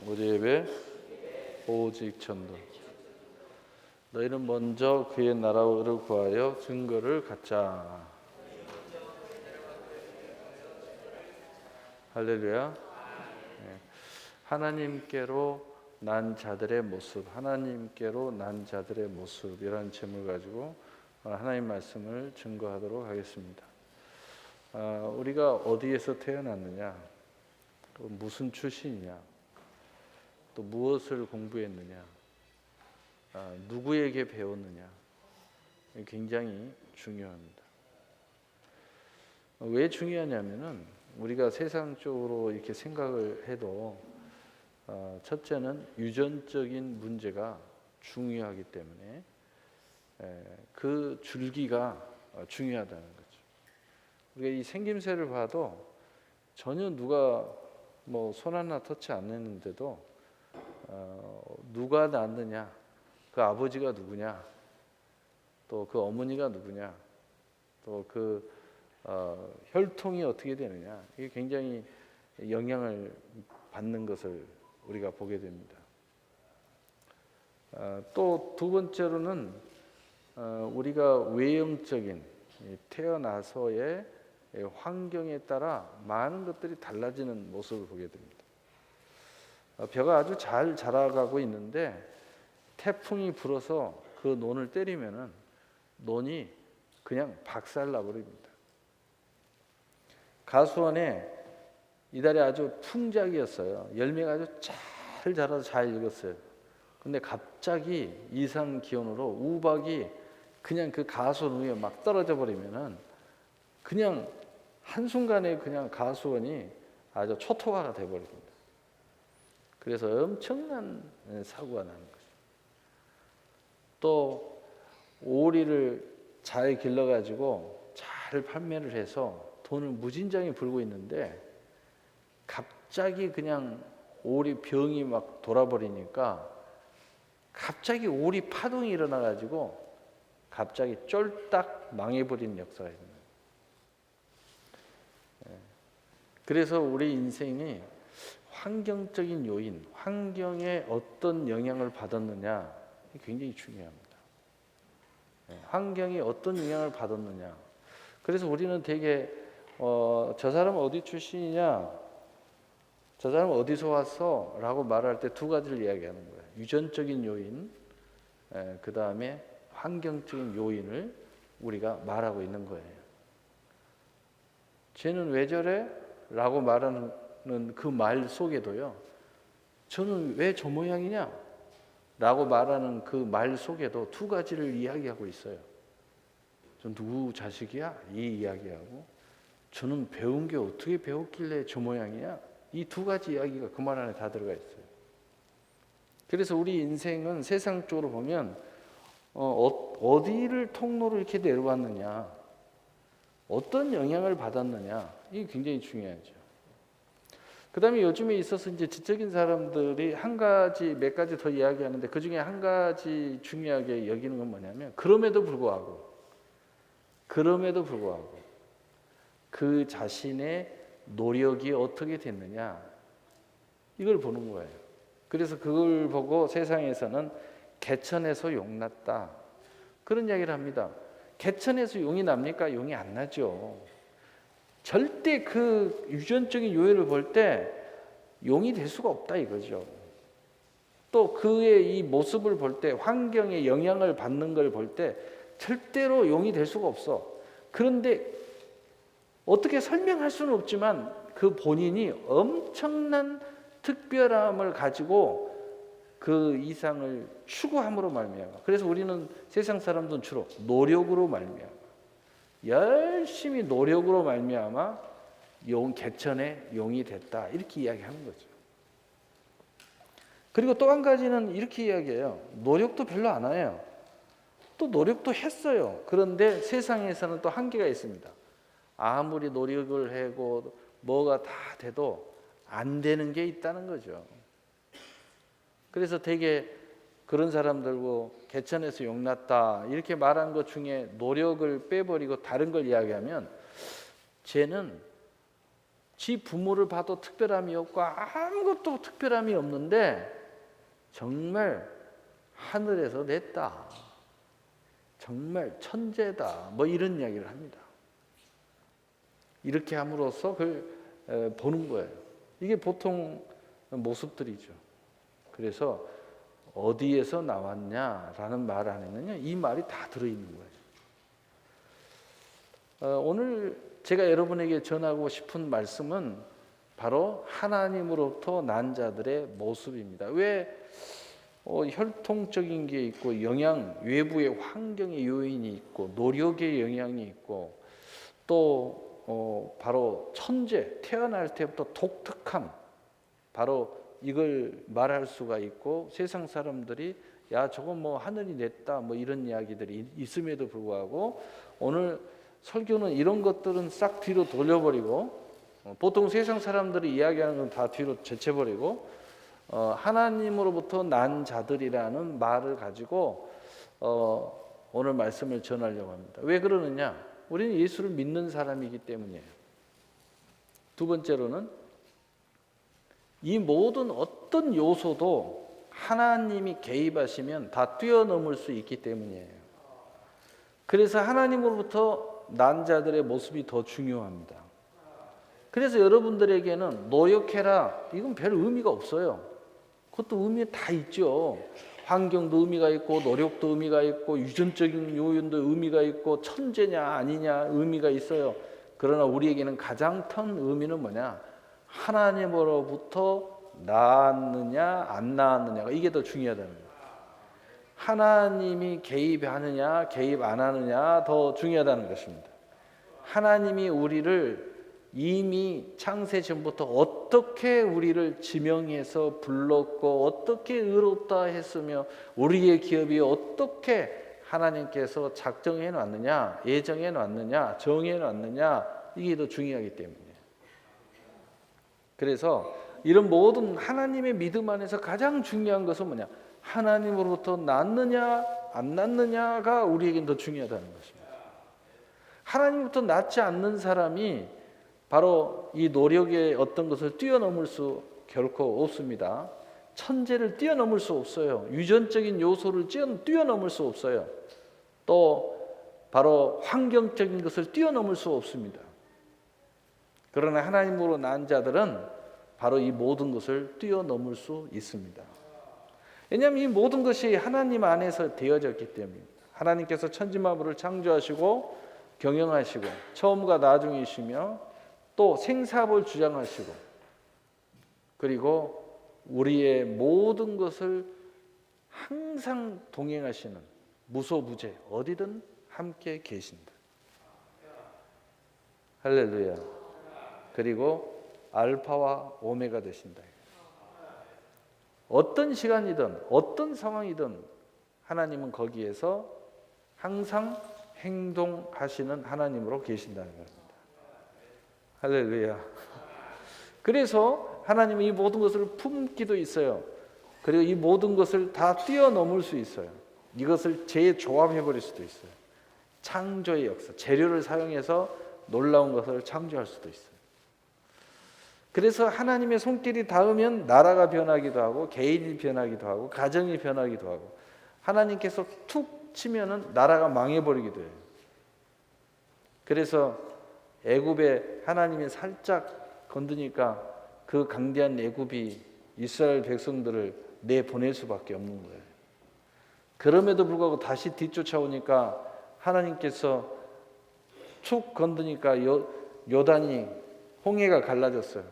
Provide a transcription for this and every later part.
우리 예배 오직 전도. 너희는 먼저 그의 나라를 구하여 증거를 갖자. 할렐루야. 네. 하나님께로 난 자들의 모습, 하나님께로 난 자들의 모습이라는 제목을 가지고 하나님 말씀을 증거하도록 하겠습니다. 우리가 어디에서 태어났느냐, 또 무슨 출신이냐, 또 무엇을 공부했느냐, 누구에게 배웠느냐, 굉장히 중요합니다. 왜 중요하냐면은 우리가 세상적으로 이렇게 생각을 해도 첫째는 유전적인 문제가 중요하기 때문에 그 줄기가 중요하다는 거죠. 우리가 이 생김새를 봐도 전혀 누가 뭐 손 하나 터치 안 했는데도 누가 낳느냐, 그 아버지가 누구냐, 또 그 어머니가 누구냐, 또 그 혈통이 어떻게 되느냐, 이게 굉장히 영향을 받는 것을 우리가 보게 됩니다. 또 두 번째로는 우리가 외형적인 태어나서의 환경에 따라 많은 것들이 달라지는 모습을 보게 됩니다. 벼가 아주 잘 자라가고 있는데 태풍이 불어서 그 논을 때리면은 논이 그냥 박살나 버립니다. 가수원에 이달에 아주 풍작이었어요. 열매가 아주 잘 자라서 잘 익었어요. 근데 갑자기 이상 기온으로 우박이 그냥 그 가수원 위에 막 떨어져 버리면은 그냥 한순간에 그냥 가수원이 아주 초토화가 돼 버립니다. 그래서 엄청난 사고가 나는 거죠. 또 오리를 잘 길러가지고 잘 판매를 해서 돈을 무진장이 벌고 있는데 갑자기 그냥 오리 병이 막 돌아버리니까 갑자기 오리 파동이 일어나가지고 갑자기 쫄딱 망해버린 역사가 있는 거예요. 그래서 우리 인생이 환경적인 요인, 환경에 어떤 영향을 받았느냐, 굉장히 중요합니다. 환경이 어떤 영향을 받았느냐. 그래서 우리는 되게 저 사람은 어디 출신이냐, 저 사람은 어디서 왔어? 라고 말할 때 두 가지를 이야기하는 거예요. 유전적인 요인, 그 다음에 환경적인 요인을 우리가 말하고 있는 거예요. 쟤는 왜 저래? 라고 말하는 그 말 속에도요, 저는 왜 저 모양이냐? 라고 말하는 그 말 속에도 두 가지를 이야기하고 있어요. 저 누구 자식이야? 이 이야기하고, 저는 배운 게 어떻게 배웠길래 저 모양이야? 이 두 가지 이야기가 그 말 안에 다 들어가 있어요. 그래서 우리 인생은 세상적으로 보면 어디를 통로로 이렇게 내려왔느냐, 어떤 영향을 받았느냐, 이게 굉장히 중요하죠. 그 다음에 요즘에 있어서 이제 지적인 사람들이 한 가지, 몇 가지 더 이야기하는데 그 중에 한 가지 중요하게 여기는 건 뭐냐면 그럼에도 불구하고 그 자신의 노력이 어떻게 됐느냐, 이걸 보는 거예요. 그래서 그걸 보고 세상에서는 개천에서 용 났다, 그런 이야기를 합니다. 개천에서 용이 납니까? 용이 안 나죠. 절대 그 유전적인 요인을 볼 때 용이 될 수가 없다 이거죠. 또 그의 이 모습을 볼 때, 환경에 영향을 받는 걸 볼 때 절대로 용이 될 수가 없어. 그런데 어떻게 설명할 수는 없지만 그 본인이 엄청난 특별함을 가지고 그 이상을 추구함으로 말미암아. 그래서 우리는 세상 사람들은 주로 노력으로 말미암아, 열심히 노력으로 말미암아 개천에 용이 됐다, 이렇게 이야기하는 거죠. 그리고 또 한 가지는 이렇게 이야기해요. 노력도 별로 안 해요. 또 노력도 했어요. 그런데 세상에서는 또 한계가 있습니다. 아무리 노력을 하고 뭐가 다 돼도 안 되는 게 있다는 거죠. 그래서 되게 그런 사람들고 개천에서 용 났다 이렇게 말한 것 중에 노력을 빼버리고 다른 걸 이야기하면 쟤는 지 부모를 봐도 특별함이 없고 아무것도 특별함이 없는데 정말 하늘에서 냈다, 정말 천재다, 뭐 이런 이야기를 합니다. 이렇게 함으로써 그걸 보는 거예요. 이게 보통 모습들이죠. 그래서 어디에서 나왔냐라는 말 안에는요, 이 말이 다 들어있는 거예요. 오늘 제가 여러분에게 전하고 싶은 말씀은 바로 하나님으로부터 난 자들의 모습입니다. 왜 혈통적인 게 있고 외부의 환경의 요인이 있고 노력의 영향이 있고 또 바로 천재, 태어날 때부터 독특함, 바로 이걸 말할 수가 있고 세상 사람들이 야 저건 뭐 하늘이 냈다 뭐 이런 이야기들이 있음에도 불구하고 오늘 설교는 이런 것들은 싹 뒤로 돌려버리고 보통 세상 사람들이 이야기하는 건 다 뒤로 제쳐버리고 하나님으로부터 난 자들이라는 말을 가지고 오늘 말씀을 전하려고 합니다. 왜 그러느냐? 우리는 예수를 믿는 사람이기 때문이에요. 두 번째로는 이 모든 어떤 요소도 하나님이 개입하시면 다 뛰어넘을 수 있기 때문이에요. 그래서 하나님으로부터 난 자들의 모습이 더 중요합니다. 그래서 여러분들에게는 노력해라, 이건 별 의미가 없어요. 그것도 의미 다 있죠. 환경도 의미가 있고 노력도 의미가 있고 유전적인 요인도 의미가 있고 천재냐 아니냐 의미가 있어요. 그러나 우리에게는 가장 큰 의미는 뭐냐? 하나님으로부터 낳았느냐 안 낳았느냐가 이게 더 중요하다는 거예요. 하나님이 개입하느냐 개입 안 하느냐 더 중요하다는 것입니다. 하나님이 우리를 이미 창세 전부터 어떻게 우리를 지명해서 불렀고 어떻게 의롭다 했으며 우리의 기업이 어떻게 하나님께서 작정해 놨느냐, 예정해 놨느냐, 정해 놨느냐 이게 더 중요하기 때문이에요. 그래서 이런 모든 하나님의 믿음 안에서 가장 중요한 것은 뭐냐? 하나님으로부터 낳느냐 안 낳느냐가 우리에겐 더 중요하다는 것입니다. 하나님으로부터 낳지 않는 사람이 바로 이 노력의 어떤 것을 뛰어넘을 수 결코 없습니다. 천재를 뛰어넘을 수 없어요. 유전적인 요소를 뛰어넘을 수 없어요. 또 바로 환경적인 것을 뛰어넘을 수 없습니다. 그러나 하나님으로 난 자들은 바로 이 모든 것을 뛰어넘을 수 있습니다. 왜냐하면 이 모든 것이 하나님 안에서 되어졌기 때문입니다. 하나님께서 천지만물을 창조하시고 경영하시고 처음과 나중이시며 또 생사를 주장하시고 그리고 우리의 모든 것을 항상 동행하시는 무소부재 어디든 함께 계신다. 할렐루야. 그리고 알파와 오메가 되신다. 어떤 시간이든 어떤 상황이든 하나님은 거기에서 항상 행동하시는 하나님으로 계신다는 겁니다. 할렐루야. 그래서 하나님은 이 모든 것을 품기도 있어요. 그리고 이 모든 것을 다 뛰어넘을 수 있어요. 이것을 재조합해 버릴 수도 있어요. 창조의 역사, 재료를 사용해서 놀라운 것을 창조할 수도 있어요. 그래서 하나님의 손길이 닿으면 나라가 변하기도 하고 개인이 변하기도 하고 가정이 변하기도 하고 하나님께서 툭 치면은 나라가 망해버리기도 해요. 그래서 애굽에 하나님이 살짝 건드니까 그 강대한 애굽이 이스라엘 백성들을 내보낼 수밖에 없는 거예요. 그럼에도 불구하고 다시 뒤쫓아오니까 하나님께서 툭 건드니까 요단이 홍해가 갈라졌어요.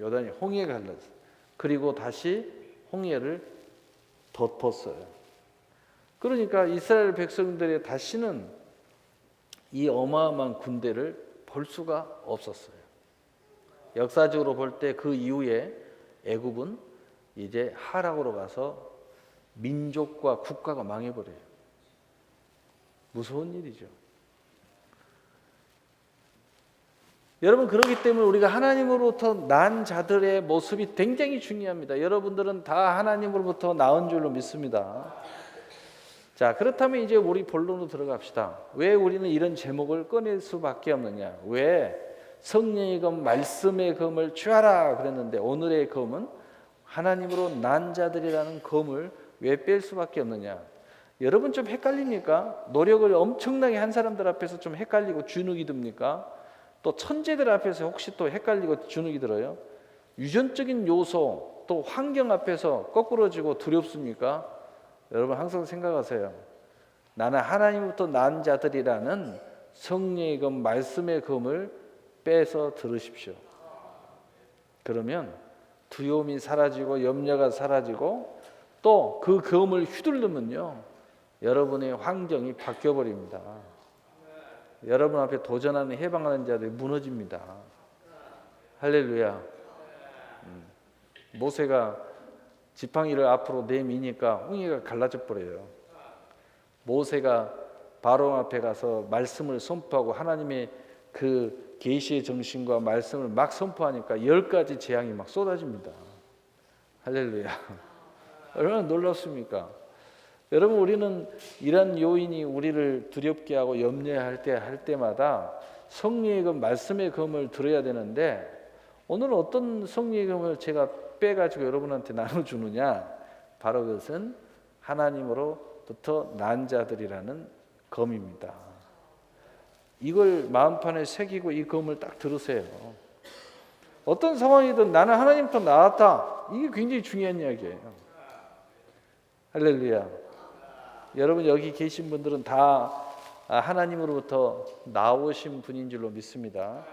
요단이 홍해가 갈라졌어요. 그리고 다시 홍해를 덮었어요. 그러니까 이스라엘 백성들이 다시는 이 어마어마한 군대를 볼 수가 없었어요. 역사적으로 볼 때 그 이후에 애굽은 이제 하락으로 가서 민족과 국가가 망해버려요. 무서운 일이죠. 여러분 그렇기 때문에 우리가 하나님으로부터 난 자들의 모습이 굉장히 중요합니다. 여러분들은 다 하나님으로부터 나은 줄로 믿습니다. 자, 그렇다면 이제 우리 본론으로 들어갑시다. 왜 우리는 이런 제목을 꺼낼 수밖에 없느냐? 왜 성령의 검, 말씀의 검을 취하라 그랬는데 오늘의 검은 하나님으로 난 자들이라는 검을 왜 뺄 수밖에 없느냐? 여러분 좀 헷갈립니까? 노력을 엄청나게 한 사람들 앞에서 좀 헷갈리고 주눅이 듭니까? 또 천재들 앞에서 혹시 또 헷갈리고 주눅이 들어요? 유전적인 요소 또 환경 앞에서 거꾸러지고 두렵습니까? 여러분 항상 생각하세요. 나는 하나님부터 난 자들이라는 성령의 검, 말씀의 검을 빼서 들으십시오. 그러면 두려움이 사라지고 염려가 사라지고 또 그 검을 휘두르면요 여러분의 환경이 바뀌어버립니다. 여러분 앞에 도전하는 해방하는 자들이 무너집니다. 할렐루야. 모세가 지팡이를 앞으로 내미니까 홍해가 갈라져 버려요. 모세가 바로 앞에 가서 말씀을 선포하고 하나님의 그 계시의 정신과 말씀을 막 선포하니까 10가지 재앙이 막 쏟아집니다. 할렐루야. 얼마나 놀랍습니까? 여러분 우리는 이런 요인이 우리를 두렵게 하고 염려할 때마다 성령의 검, 말씀의 검을 들어야 되는데 오늘은 어떤 성령의 검을 제가 빼가지고 여러분한테 나눠주느냐? 바로 그것은 하나님으로부터 난 자들이라는 검입니다. 이걸 마음판에 새기고 이 검을 딱 들으세요. 어떤 상황이든 나는 하나님부터 나왔다. 이게 굉장히 중요한 이야기예요. 할렐루야. 여러분 여기 계신 분들은 다 하나님으로부터 나오신 분인 줄로 믿습니다.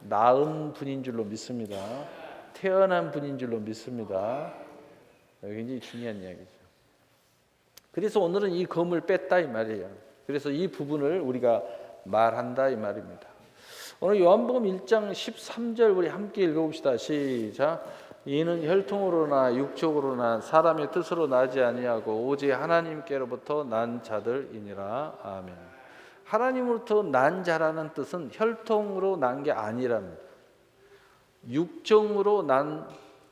낳은 분인 줄로 믿습니다. 태어난 분인 줄로 믿습니다. 굉장히 중요한 이야기죠. 그래서 오늘은 이 검을 뺐다 이 말이에요. 그래서 이 부분을 우리가 말한다 이 말입니다. 오늘 요한복음 1장 13절 우리 함께 읽어봅시다. 시작. 이는 혈통으로나 육적으로나 사람의 뜻으로 나지 아니하고 오직 하나님께로부터 난 자들이니라. 아멘. 하나님으로부터 난 자라는 뜻은 혈통으로 난 게 아니라는, 육정으로 난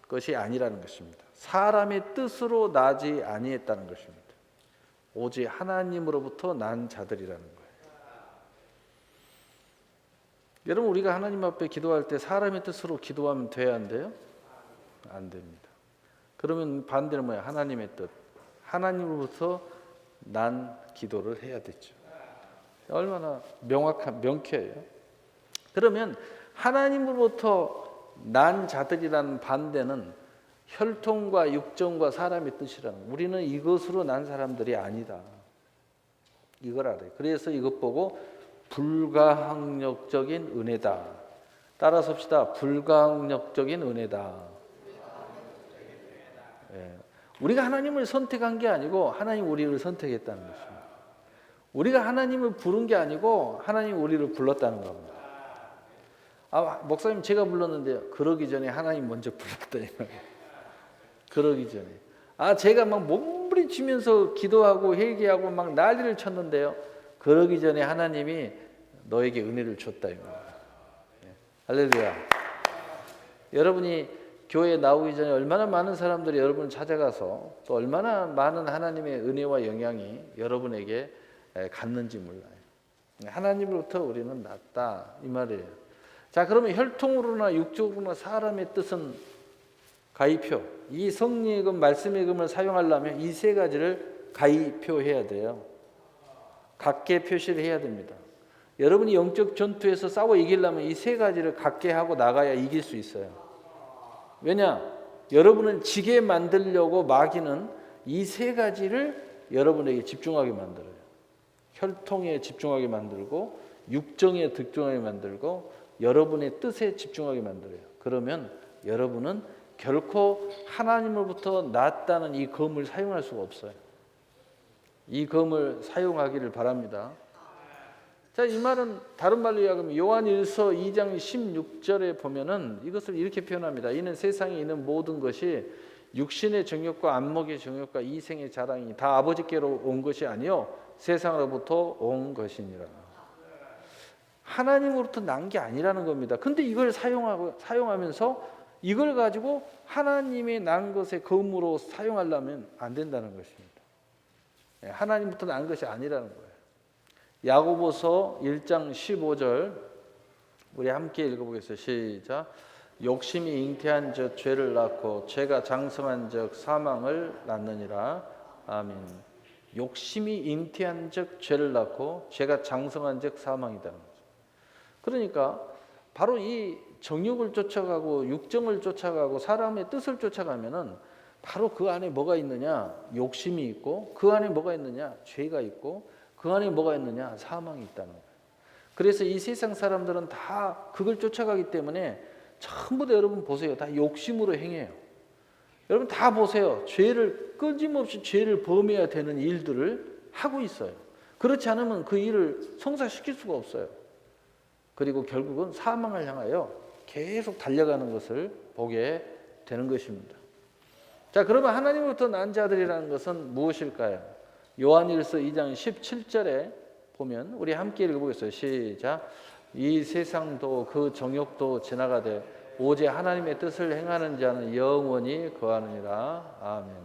것이 아니라는 것입니다. 사람의 뜻으로 나지 아니했다는 것입니다. 오직 하나님으로부터 난 자들이라는 거예요. 여러분 우리가 하나님 앞에 기도할 때 사람의 뜻으로 기도하면 돼야 안 돼요? 안 됩니다. 그러면 반대는 뭐야? 하나님의 뜻. 하나님으로부터 난 기도를 해야 되죠. 얼마나 명쾌해요. 그러면 하나님으로부터 난 자들이라는 반대는 혈통과 육정과 사람의 뜻이라는, 우리는 이것으로 난 사람들이 아니다. 이걸 알아요. 그래서 이것 보고 불가항력적인 은혜다. 따라서 합시다. 불가항력적인 은혜다. 예. 우리가 하나님을 선택한 게 아니고 하나님 우리를 선택했다는 것입니다. 우리가 하나님을 부른 게 아니고 하나님 우리를 불렀다는 겁니다. 목사님 제가 불렀는데요. 그러기 전에 하나님 먼저 불렀다 이 말이에요. 그러기 전에. 제가 막 몸부림치면서 기도하고 회개하고 막 난리를 쳤는데요. 그러기 전에 하나님이 너에게 은혜를 줬다 이 말이에요. 할렐루야. 여러분이 교회에 나오기 전에 얼마나 많은 사람들이 여러분을 찾아가서 또 얼마나 많은 하나님의 은혜와 영향이 여러분에게 갔는지 몰라요. 하나님으로부터 우리는 낫다 이 말이에요. 자, 그러면 혈통으로나 육적으로나 사람의 뜻은 가이표, 이 성령의 금, 말씀의 금을 사용하려면 이 세 가지를 가이표해야 돼요. 각계 표시를 해야 됩니다. 여러분이 영적 전투에서 싸워 이기려면 이 세 가지를 갖게 하고 나가야 이길 수 있어요. 왜냐? 여러분은 지게 만들려고 마귀는 이 세 가지를 여러분에게 집중하게 만들어요. 혈통에 집중하게 만들고 육정에 집중하게 만들고 여러분의 뜻에 집중하게 만들어요. 그러면 여러분은 결코 하나님으로부터 낫다는 이 검을 사용할 수가 없어요. 이 검을 사용하기를 바랍니다. 자, 이 말은 다른 말로 이야기하면 요한일서 2장 16절에 보면은 이것을 이렇게 표현합니다. 이는 세상에 있는 모든 것이 육신의 정욕과 안목의 정욕과 이생의 자랑이 다 아버지께로 온 것이 아니요 세상으로부터 온 것이니라. 하나님으로부터 난 게 아니라는 겁니다. 근데 이걸 사용하면서 이걸 가지고 하나님의 난 것의 검으로 사용하려면 안 된다는 것입니다. 하나님부터 난 것이 아니라는 거예요. 야고보서 1장 15절 우리 함께 읽어보겠습니다. 시작. 욕심이 잉태한 즉 죄를 낳고 죄가 장성한 즉 사망을 낳느니라. 아멘. 욕심이 잉태한 즉 죄를 낳고 죄가 장성한 즉 사망이다는 거죠. 그러니까 바로 이 정욕을 쫓아가고 육정을 쫓아가고 사람의 뜻을 쫓아가면은 바로 그 안에 뭐가 있느냐? 욕심이 있고, 그 안에 뭐가 있느냐? 죄가 있고, 그 안에 뭐가 있느냐? 사망이 있다는 거예요. 그래서 이 세상 사람들은 다 그걸 쫓아가기 때문에 전부 다 여러분 보세요. 다 욕심으로 행해요. 여러분 다 보세요. 죄를 끊임없이 죄를 범해야 되는 일들을 하고 있어요. 그렇지 않으면 그 일을 성사시킬 수가 없어요. 그리고 결국은 사망을 향하여 계속 달려가는 것을 보게 되는 것입니다. 자, 그러면 하나님으로부터 난 자들이라는 것은 무엇일까요? 요한일서 2장 17절에 보면 우리 함께 읽어보겠어요. 시작. 이 세상도 그 정욕도 지나가되 오직 하나님의 뜻을 행하는 자는 영원히 거하느니라. 아멘.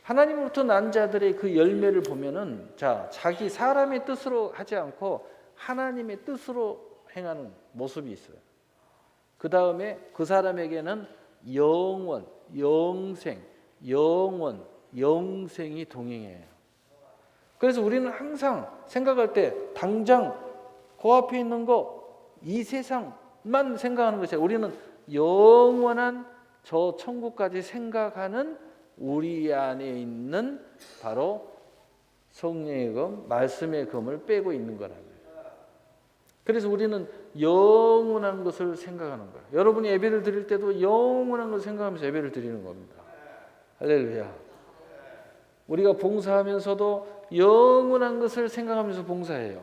하나님으로부터 난 자들의 그 열매를 보면은 자, 자기 사람의 뜻으로 하지 않고 하나님의 뜻으로 행하는 모습이 있어요. 그 다음에 그 사람에게는 영원, 영생, 영원, 영생이 동행해요. 그래서 우리는 항상 생각할 때 당장 그 앞에 있는 거 이 세상만 생각하는 것이 아니라 우리는 영원한 저 천국까지 생각하는 우리 안에 있는 바로 성령의 검, 말씀의 검을 빼고 있는 거라고요. 그래서 우리는 영원한 것을 생각하는 거예요. 여러분이 예배를 드릴 때도 영원한 것을 생각하면서 예배를 드리는 겁니다. 할렐루야. 우리가 봉사하면서도 영원한 것을 생각하면서 봉사해요.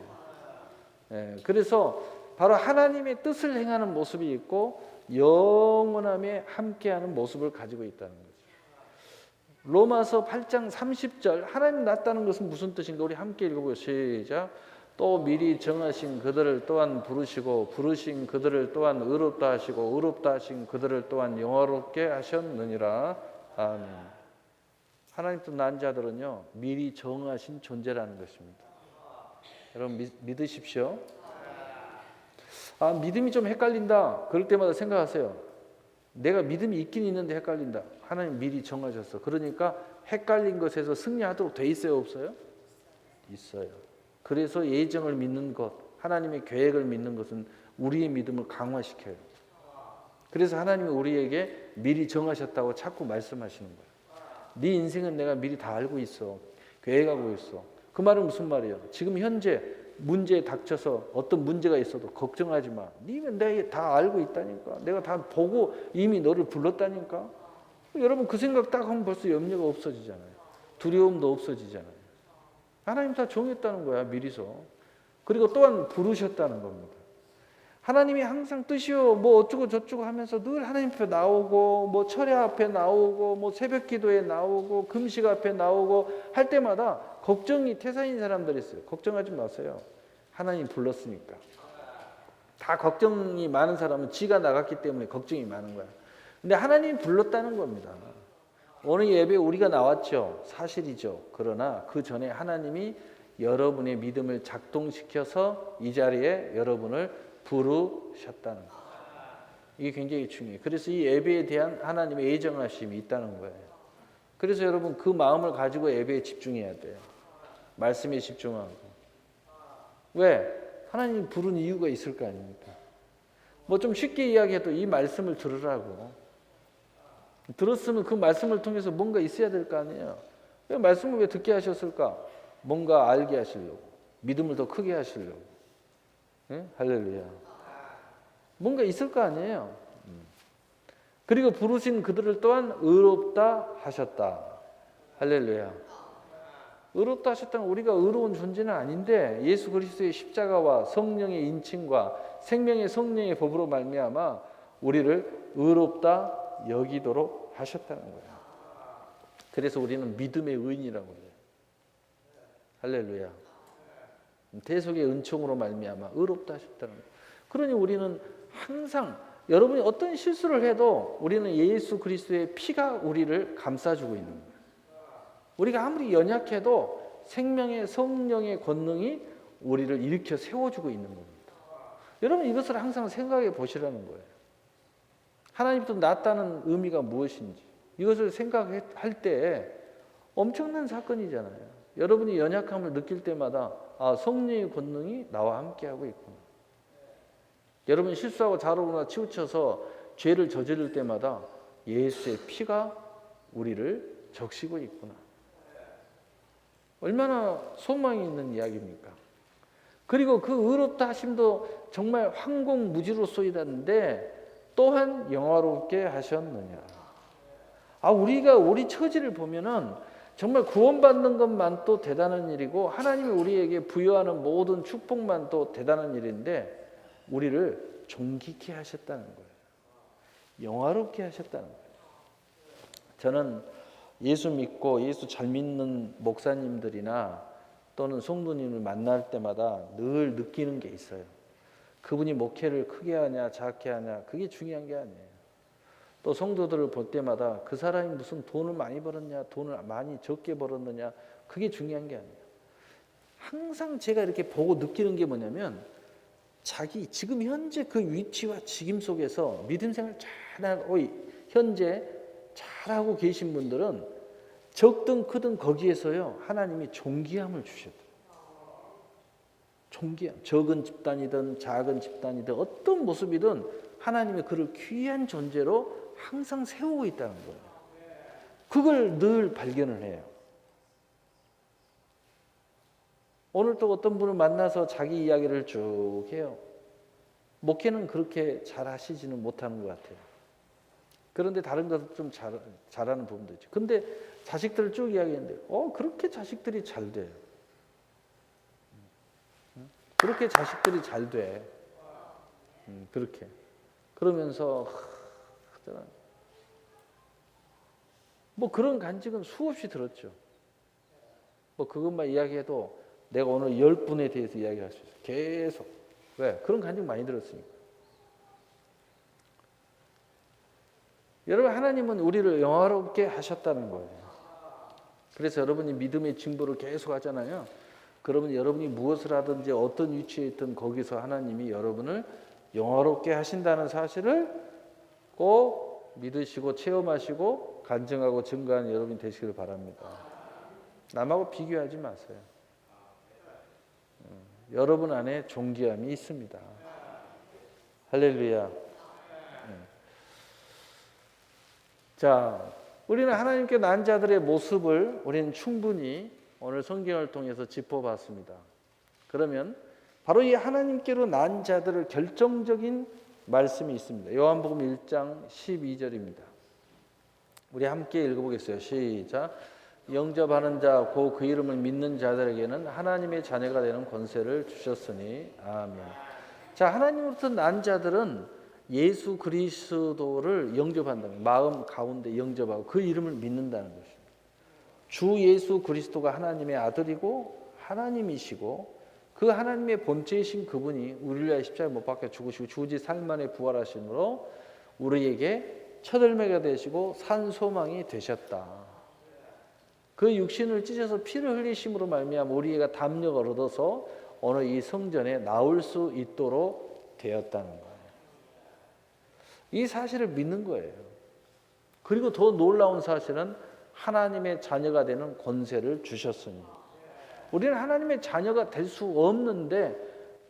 그래서 바로 하나님의 뜻을 행하는 모습이 있고 영원함에 함께하는 모습을 가지고 있다는 거죠. 로마서 8장 30절 하나님 낳았다는 것은 무슨 뜻인가? 우리 함께 읽어보죠. 시작. 또 미리 정하신 그들을 또한 부르시고 부르신 그들을 또한 의롭다 하시고 의롭다 하신 그들을 또한 영화롭게 하셨느니라. 아멘. 하나님도 난 자들은요 미리 정하신 존재라는 것입니다. 여러분 믿으십시오. 아, 믿음이 좀 헷갈린다. 그럴 때마다 생각하세요. 내가 믿음이 있긴 있는데 헷갈린다. 하나님 미리 정하셨어. 그러니까 헷갈린 것에서 승리하도록 돼 있어요, 없어요? 있어요. 그래서 예정을 믿는 것, 하나님의 계획을 믿는 것은 우리의 믿음을 강화시켜요. 그래서 하나님이 우리에게 미리 정하셨다고 자꾸 말씀하시는 거예요. 네 인생은 내가 미리 다 알고 있어. 계획하고 있어. 그 말은 무슨 말이에요? 지금 현재 문제에 닥쳐서 어떤 문제가 있어도 걱정하지 마. 네가 내가 다 알고 있다니까. 내가 다 보고 이미 너를 불렀다니까. 여러분 그 생각 딱 하면 벌써 염려가 없어지잖아요. 두려움도 없어지잖아요. 하나님 다 정했다는 거야, 미리서. 그리고 또한 부르셨다는 겁니다. 하나님이 항상 뜻이요 뭐 어쩌고 저쩌고 하면서 늘 하나님 앞에 나오고 뭐 철야 앞에 나오고 뭐 새벽 기도에 나오고 금식 앞에 나오고 할 때마다 걱정이 태산인 사람들이 있어요. 걱정하지 마세요. 하나님 불렀으니까. 다 걱정이 많은 사람은 지가 나갔기 때문에 걱정이 많은 거야. 근데 하나님이 불렀다는 겁니다. 오늘 예배 우리가 나왔죠. 사실이죠. 그러나 그 전에 하나님이 여러분의 믿음을 작동시켜서 이 자리에 여러분을 부르셨다는 거예요. 이게 굉장히 중요해요. 그래서 이 예배에 대한 하나님의 예정하심이 있다는 거예요. 그래서 여러분 그 마음을 가지고 예배에 집중해야 돼요. 말씀에 집중하고. 왜? 하나님 부른 이유가 있을 거 아닙니까? 뭐 좀 쉽게 이야기해도 이 말씀을 들으라고. 들었으면 그 말씀을 통해서 뭔가 있어야 될 거 아니에요. 왜 말씀을 왜 듣게 하셨을까? 뭔가 알게 하시려고. 믿음을 더 크게 하시려고. 네? 할렐루야. 뭔가 있을 거 아니에요. 그리고 부르신 그들을 또한 의롭다 하셨다. 할렐루야. 의롭다 하셨다는 우리가 의로운 존재는 아닌데 예수 그리스도의 십자가와 성령의 인침과 생명의 성령의 법으로 말미암아 우리를 의롭다 여기도록 하셨다는 거예요. 그래서 우리는 믿음의 의인이라고 해요. 할렐루야. 대속의 은총으로 말미암아 의롭다 하셨다는 거예요. 그러니 우리는 항상 여러분이 어떤 실수를 해도 우리는 예수 그리스도의 피가 우리를 감싸주고 있는 거예요. 우리가 아무리 연약해도 생명의 성령의 권능이 우리를 일으켜 세워주고 있는 겁니다. 여러분 이것을 항상 생각해 보시라는 거예요. 하나님부터 낫다는 의미가 무엇인지 이것을 생각할 때 엄청난 사건이잖아요. 여러분이 연약함을 느낄 때마다 성령의 권능이 나와 함께하고 있구나. 여러분 실수하고 자로구나 치우쳐서 죄를 저지를 때마다 예수의 피가 우리를 적시고 있구나. 얼마나 소망이 있는 이야기입니까? 그리고 그 의롭다 하심도 정말 황공무지로소이다는데 또한 영화롭게 하셨느냐. 우리가 우리 처지를 보면은 정말 구원받는 것만 또 대단한 일이고 하나님이 우리에게 부여하는 모든 축복만 또 대단한 일인데 우리를 존귀케 하셨다는 거예요. 영화롭게 하셨다는 거예요. 저는 예수 믿고 예수 잘 믿는 목사님들이나 또는 성도님을 만날 때마다 늘 느끼는 게 있어요. 그분이 목회를 크게 하냐 작게 하냐 그게 중요한 게 아니에요. 또 성도들을 볼 때마다 그 사람이 무슨 돈을 많이 벌었냐 돈을 많이 적게 벌었느냐 그게 중요한 게 아니에요. 항상 제가 이렇게 보고 느끼는 게 뭐냐면 자기 지금 현재 그 위치와 직임 속에서 믿음 생활 잘하고 현재 잘하고 계신 분들은 적든 크든 거기에서요 하나님이 존귀함을 주셨어요. 존귀함. 적은 집단이든 작은 집단이든 어떤 모습이든 하나님이 그를 귀한 존재로 항상 세우고 있다는 거예요. 그걸 늘 발견을 해요. 오늘 또 어떤 분을 만나서 자기 이야기를 쭉 해요. 목회는 그렇게 잘 하시지는 못하는 것 같아요. 그런데 다른 것도 좀 잘하는 부분도 있죠. 근데 자식들을 쭉 이야기했는데 그렇게 자식들이 잘 돼요. 그렇게 자식들이 잘 돼. 그렇게. 그러면서 뭐 그런 간증은 수없이 들었죠. 뭐 그것만 이야기해도 내가 오늘 10분에 대해서 이야기할 수 있어요. 계속. 왜? 그런 간증 많이 들었으니까. 여러분 하나님은 우리를 영화롭게 하셨다는 거예요. 그래서 여러분이 믿음의 징보를 계속 하잖아요. 그러면 여러분이 무엇을 하든지 어떤 위치에 있든 거기서 하나님이 여러분을 영화롭게 하신다는 사실을 꼭 믿으시고 체험하시고 간증하고 증거하는 여러분이 되시길 바랍니다. 남하고 비교하지 마세요. 여러분 안에 존귀함이 있습니다. 할렐루야. 자, 우리는 하나님께 난 자들의 모습을 우리는 충분히 오늘 성경을 통해서 짚어봤습니다. 그러면 바로 이 하나님께로 난 자들을 결정적인 말씀이 있습니다. 요한복음 1장 12절입니다. 우리 함께 읽어보겠어요. 시작. 영접하는 자, 곧 그 이름을 믿는 자들에게는 하나님의 자녀가 되는 권세를 주셨으니 아멘. 자, 하나님으로부터 난 자들은 예수 그리스도를 영접한다는 마음 가운데 영접하고 그 이름을 믿는다는 것입니다. 주 예수 그리스도가 하나님의 아들이고 하나님이시고 그 하나님의 본체이신 그분이 우리를 위하여 십자가에 못 박혀 죽으시고 주지 살만에 부활하심으로 우리에게 첫 열매가 되시고 산 소망이 되셨다. 그 육신을 찢어서 피를 흘리심으로 말미암아 우리가 담력을 얻어서 오늘 이 성전에 나올 수 있도록 되었다는 거예요. 이 사실을 믿는 거예요. 그리고 더 놀라운 사실은 하나님의 자녀가 되는 권세를 주셨으니 우리는 하나님의 자녀가 될 수 없는데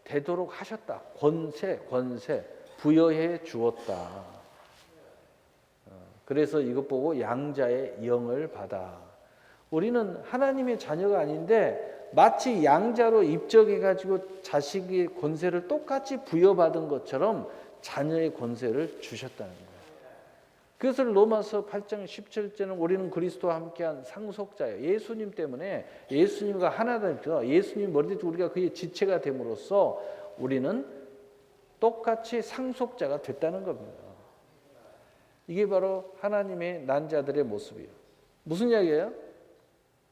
되도록 하셨다. 권세 부여해 주었다. 그래서 이것 보고 양자의 영을 받아. 우리는 하나님의 자녀가 아닌데 마치 양자로 입적해가지고 자식의 권세를 똑같이 부여받은 것처럼 자녀의 권세를 주셨다는 거예요. 그것을 로마서 8장 17절은 우리는 그리스도와 함께한 상속자예요. 예수님 때문에 예수님과 하나다. 예수님 머리에 우리가 그의 지체가 됨으로써 우리는 똑같이 상속자가 됐다는 겁니다. 이게 바로 하나님의 난 자들의 모습이에요. 무슨 이야기예요?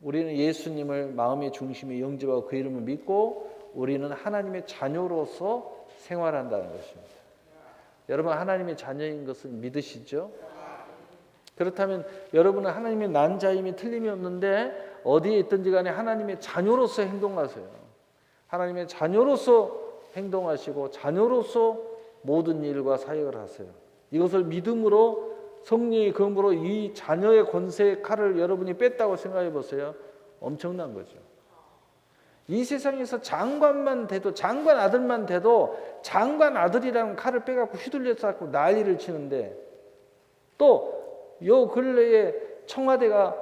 우리는 예수님을 마음의 중심에 영접하고 그 이름을 믿고 우리는 하나님의 자녀로서 생활한다는 것입니다. 여러분 하나님의 자녀인 것을 믿으시죠? 그렇다면 여러분은 하나님의 난 자임이 틀림이 없는데 어디에 있든지 간에 하나님의 자녀로서 행동하세요. 하나님의 자녀로서 행동하시고 자녀로서 모든 일과 사역을 하세요. 이것을 믿음으로 성령의 검으로 이 자녀의 권세의 칼을 여러분이 뺐다고 생각해 보세요. 엄청난 거죠. 이 세상에서 장관만 돼도, 장관 아들만 돼도 장관 아들이라는 칼을 빼갖고 휘둘려서 갖고 난리를 치는데, 또 요 근래에 청와대가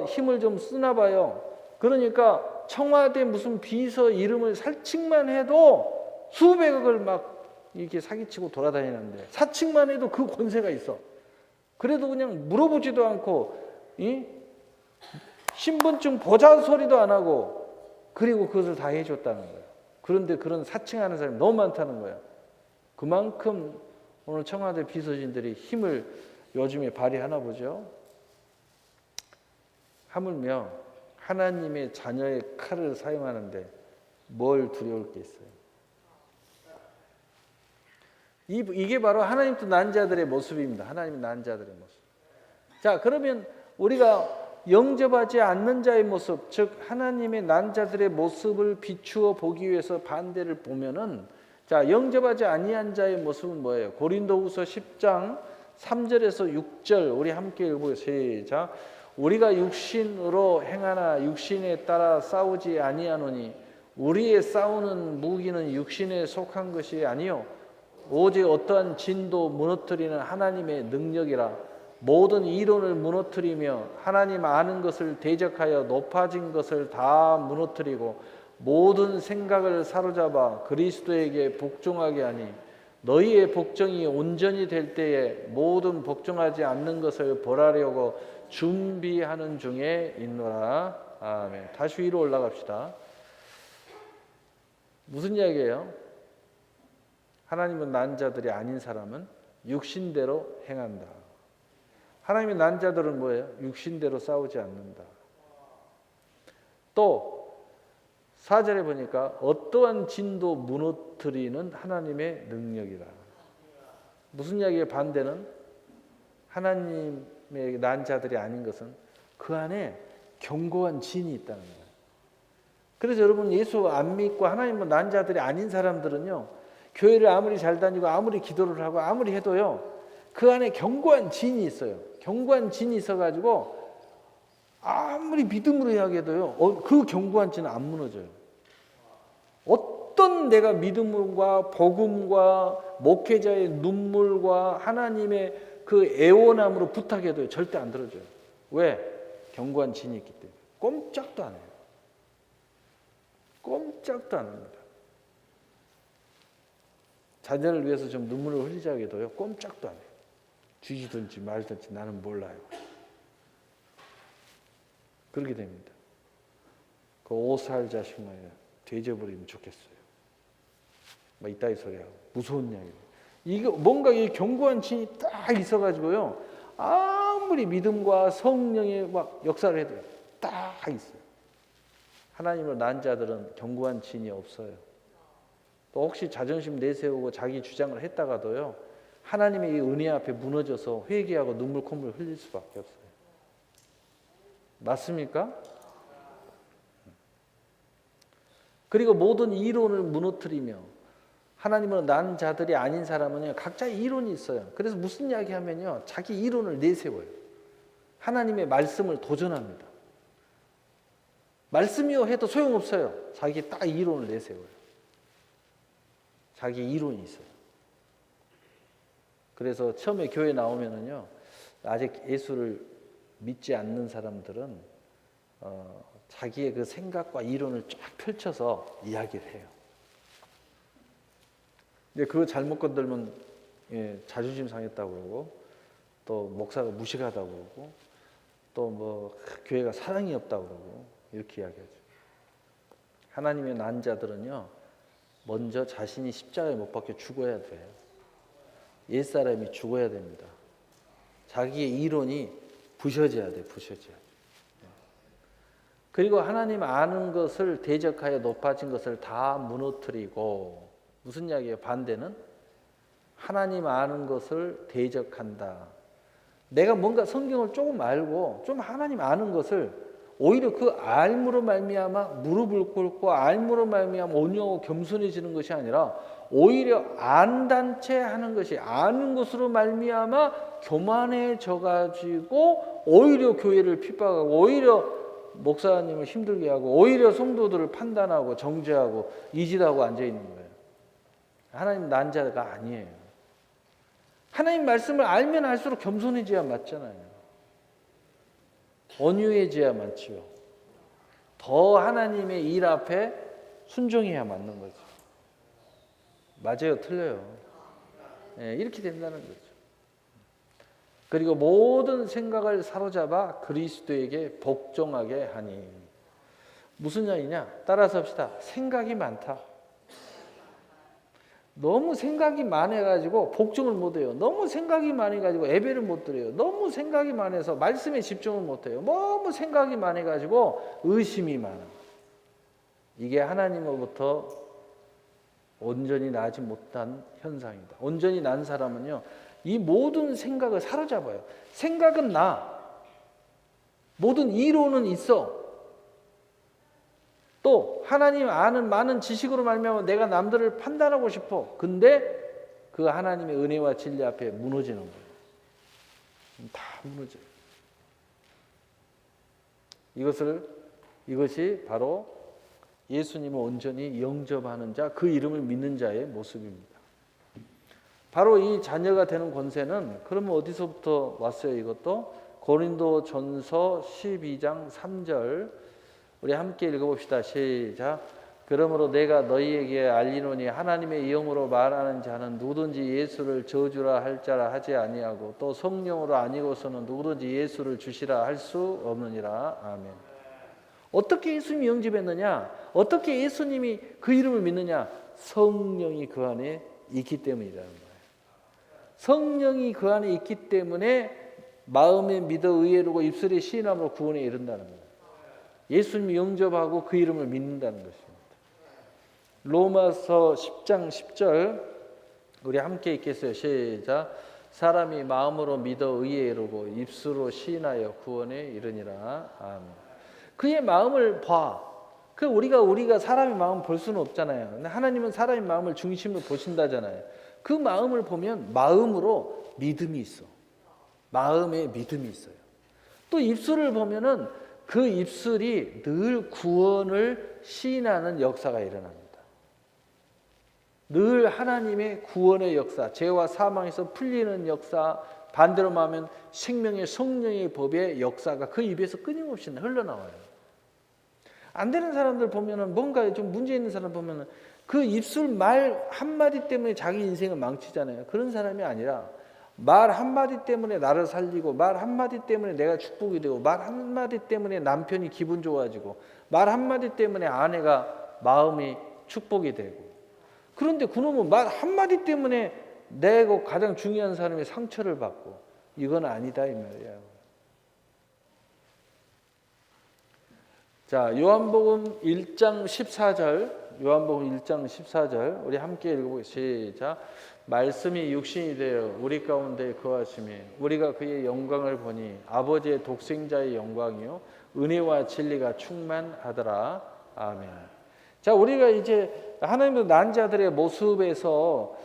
힘을 좀 쓰나 봐요. 그러니까 청와대 무슨 비서 이름을 살칭만 해도 수백억을 막 이렇게 사기치고 돌아다니는데, 사칭만 해도 그 권세가 있어. 그래도 그냥 물어보지도 않고, 신분증 보자 소리도 안 하고, 그리고 그것을 다 해줬다는 거예요. 그런데 그런 사칭하는 사람이 너무 많다는 거예요. 그만큼 오늘 청와대 비서진들이 힘을 요즘에 발휘하나 보죠. 하물며 하나님의 자녀의 칼을 사용하는데 뭘 두려울 게 있어요. 이게 바로 하나님도 난 자들의 모습입니다. 하나님의 난 자들의 모습. 자, 그러면 우리가 영접하지 않는 자의 모습, 즉 하나님의 난 자들의 모습을 비추어 보기 위해서 반대를 보면은, 자, 영접하지 아니한 자의 모습은 뭐예요? 고린도후서 10장 3절에서 6절 우리 함께 읽어보세요. 시작. 우리가 육신으로 행하나 육신에 따라 싸우지 아니하노니 우리의 싸우는 무기는 육신에 속한 것이 아니요 오직 어떠한 진도 무너뜨리는 하나님의 능력이라. 모든 이론을 무너뜨리며 하나님 아는 것을 대적하여 높아진 것을 다 무너뜨리고 모든 생각을 사로잡아 그리스도에게 복종하게 하니 너희의 복종이 온전히 될 때에 모든 복종하지 않는 것을 벌하려고 준비하는 중에 있노라. 아멘. 다시 위로 올라갑시다. 무슨 이야기예요? 하나님은 난 자들이 아닌 사람은 육신대로 행한다. 하나님의 난 자들은 뭐예요? 육신대로 싸우지 않는다. 또 4절에 보니까 어떠한 진도 무너뜨리는 하나님의 능력이라. 무슨 이야기의 반대는 하나님의 난 자들이 아닌 것은 그 안에 견고한 진이 있다는 거예요. 그래서 여러분, 예수 안 믿고 하나님은 난 자들이 아닌 사람들은요, 교회를 아무리 잘 다니고 아무리 기도를 하고 아무리 해도요, 그 안에 견고한 진이 있어요. 견고한 진이 있어가지고 아무리 믿음으로 이야기해도요, 그 견고한 진은 안 무너져요. 어떤 내가 믿음과 복음과 목회자의 눈물과 하나님의 그 애원함으로 부탁해도요, 절대 안 들어줘요. 왜? 견고한 진이 있기 때문에. 꼼짝도 안 해요. 꼼짝도 안 합니다. 자녀를 위해서 좀 눈물을 흘리자 해도요, 꼼짝도 안 해요. 쥐지든지 말든지 나는 몰라요. 그렇게 됩니다. 그 5살 자식 말이야, 돼져버리면 좋겠어요. 막 이따위 소리하고 무서운 이야기. 이거 뭔가 이 견고한 진이 딱 있어가지고요, 아무리 믿음과 성령의 막 역사를 해도 딱 있어요. 하나님을 난 자들은 견고한 진이 없어요. 또 혹시 자존심 내세우고 자기 주장을 했다가도요, 하나님의 이 은혜 앞에 무너져서 회개하고 눈물 콧물 흘릴 수밖에 없어요. 맞습니까? 그리고 모든 이론을 무너뜨리며, 하나님은 난 자들이 아닌 사람은요, 각자의 이론이 있어요. 그래서 무슨 이야기 하면요, 자기 이론을 내세워요. 하나님의 말씀을 도전합니다. 말씀이요 해도 소용없어요. 자기 딱 이론을 내세워요. 자기 이론이 있어요. 그래서 처음에 교회 나오면은요, 아직 예수를 믿지 않는 사람들은 자기의 그 생각과 이론을 쫙 펼쳐서 이야기를 해요. 근데 그거 잘못 건들면 자존심 상했다고 그러고, 또 목사가 무식하다고 그러고, 또 뭐 교회가 사랑이 없다고 그러고, 이렇게 이야기하죠. 하나님의 난 자들은요, 먼저 자신이 십자가에 못 박혀 죽어야 돼요. 옛사람이 죽어야 됩니다. 자기의 이론이 부셔져야 돼, 부셔져야 돼. 그리고 하나님 아는 것을 대적하여 높아진 것을 다 무너뜨리고, 무슨 이야기예요? 반대는 하나님 아는 것을 대적한다. 내가 뭔가 성경을 조금 알고 좀 하나님 아는 것을 오히려 그 알므로 말미암아 무릎을 꿇고 알므로 말미암아 온유하고 겸손해지는 것이 아니라 오히려 안단 채 하는 것이 아는 것으로 말미암아 교만해져 가지고 오히려 교회를 핍박하고 오히려 목사님을 힘들게 하고 오히려 성도들을 판단하고 정죄하고 이질하고 앉아 있는 거예요. 하나님 난자가 아니에요. 하나님 말씀을 알면 알수록 겸손해져야 맞잖아요. 온유해져야 맞지요. 더 하나님의 일 앞에 순종해야 맞는 거죠. 맞아요, 틀려요. 네, 이렇게 된다는 거죠. 그리고 모든 생각을 사로잡아 그리스도에게 복종하게 하니. 무슨 말이냐? 따라서 합시다. 생각이 많다. 너무 생각이 많아가지고 복종을 못해요. 너무 생각이 많아가지고 예배를 못 드려요. 너무 생각이 많아서 말씀에 집중을 못해요. 너무 생각이 많아가지고 의심이 많아. 이게 하나님으로부터 온전히 나지 못한 현상이다. 온전히 난 사람은요, 이 모든 생각을 사로잡아요. 생각은 나. 모든 이론은 있어. 또 하나님 아는 많은 지식으로 말미암아 내가 남들을 판단하고 싶어. 근데 그 하나님의 은혜와 진리 앞에 무너지는 거예요. 다 무너져요. 이것이 바로 예수님을 온전히 영접하는 자, 그 이름을 믿는 자의 모습입니다. 바로 이 자녀가 되는 권세는 그러면 어디서부터 왔어요? 이것도 고린도전서 12장 3절 우리 함께 읽어봅시다. 시작. 그러므로 내가 너희에게 알리노니 하나님의 영으로 말하는 자는 누구든지 예수를 저주라 할 자라 하지 아니하고 또 성령으로 아니고서는 누구든지 예수를 주시라 할 수 없느니라. 아멘. 어떻게 예수님이 영접했느냐? 어떻게 예수님이 그 이름을 믿느냐? 성령이 그 안에 있기 때문이라는 거예요. 성령이 그 안에 있기 때문에 마음에 믿어 의외로고 입술에 시인함으로 구원에 이른다는 거예요. 예수님이 영접하고 그 이름을 믿는다는 것입니다. 로마서 10장 10절 우리 함께 읽겠어요. 시작. 사람이 마음으로 믿어 의에 이르고 입술로 시인하여 구원에 이르니라. 아멘. 그의 마음을 봐. 우리가 사람의 마음을 볼 수는 없잖아요. 근데 하나님은 사람의 마음을 중심으로 보신다잖아요. 그 마음을 보면 마음으로 믿음이 있어. 마음에 믿음이 있어요. 또 입술을 보면은 그 입술이 늘 구원을 시인하는 역사가 일어납니다. 늘 하나님의 구원의 역사, 죄와 사망에서 풀리는 역사, 반대로 말하면 생명의 성령의 법의 역사가 그 입에서 끊임없이 흘러나와요. 안 되는 사람들 보면은 뭔가 좀 문제 있는 사람 보면은 그 입술 말 한마디 때문에 자기 인생을 망치잖아요. 그런 사람이 아니라 말 한마디 때문에 나를 살리고 말 한마디 때문에 내가 축복이 되고 말 한마디 때문에 남편이 기분 좋아지고 말 한마디 때문에 아내가 마음이 축복이 되고 그런데 그놈은 말 한마디 때문에 내가 가장 중요한 사람의 상처를 받고 이건 아니다 이 말이에요. 자, 요한복음 1장 14절 요한복음 1장 14절 우리 함께 읽어보겠습니다. 시작. 말씀이 육신이 되어 우리 가운데 거하시며 우리가 그의 영광을 보니 아버지의 독생자의 영광이요 은혜와 진리가 충만하더라. 아멘. 자, 우리가 이제 하나님의 난 자들의 모습에서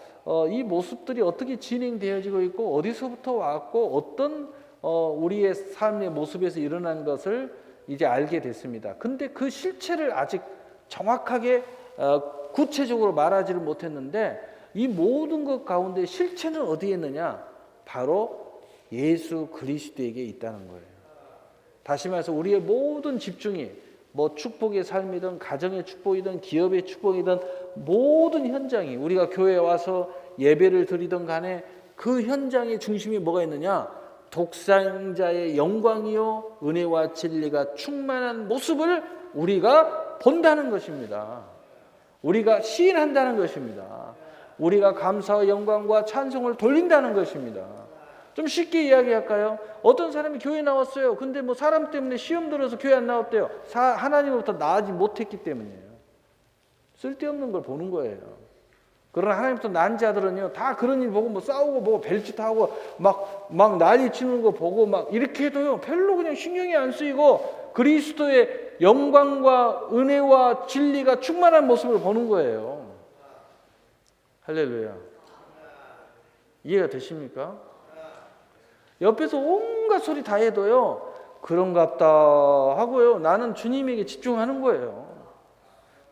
이 모습들이 어떻게 진행되어지고 있고 어디서부터 왔고 어떤 우리의 삶의 모습에서 일어난 것을 이제 알게 됐습니다. 근데 그 실체를 아직 정확하게 구체적으로 말하지를 못했는데 이 모든 것 가운데 실체는 어디에 있느냐? 바로 예수 그리스도에게 있다는 거예요. 다시 말해서 우리의 모든 집중이 뭐 축복의 삶이든 가정의 축복이든 기업의 축복이든 모든 현장이 우리가 교회에 와서 예배를 드리든 간에 그 현장의 중심이 뭐가 있느냐? 독생자의 영광이요 은혜와 진리가 충만한 모습을 우리가 본다는 것입니다. 우리가 시인한다는 것입니다. 우리가 감사와 영광과 찬송을 돌린다는 것입니다. 좀 쉽게 이야기할까요? 어떤 사람이 교회 나왔어요. 근데 뭐 사람 때문에 시험 들어서 교회 안 나왔대요. 하나님으로부터 나아지 못했기 때문이에요. 쓸데없는 걸 보는 거예요. 그러나 하나님부터 난 자들은요, 다 그런 일 보고 뭐 싸우고 뭐 벨짓하고 막 난리 치는 거 보고 막 이렇게 해도요, 별로 그냥 신경이 안 쓰이고 그리스도의 영광과 은혜와 진리가 충만한 모습을 보는 거예요. 할렐루야. 이해가 되십니까? 옆에서 온갖 소리 다 해도요, 그런갑다 하고요, 나는 주님에게 집중하는 거예요.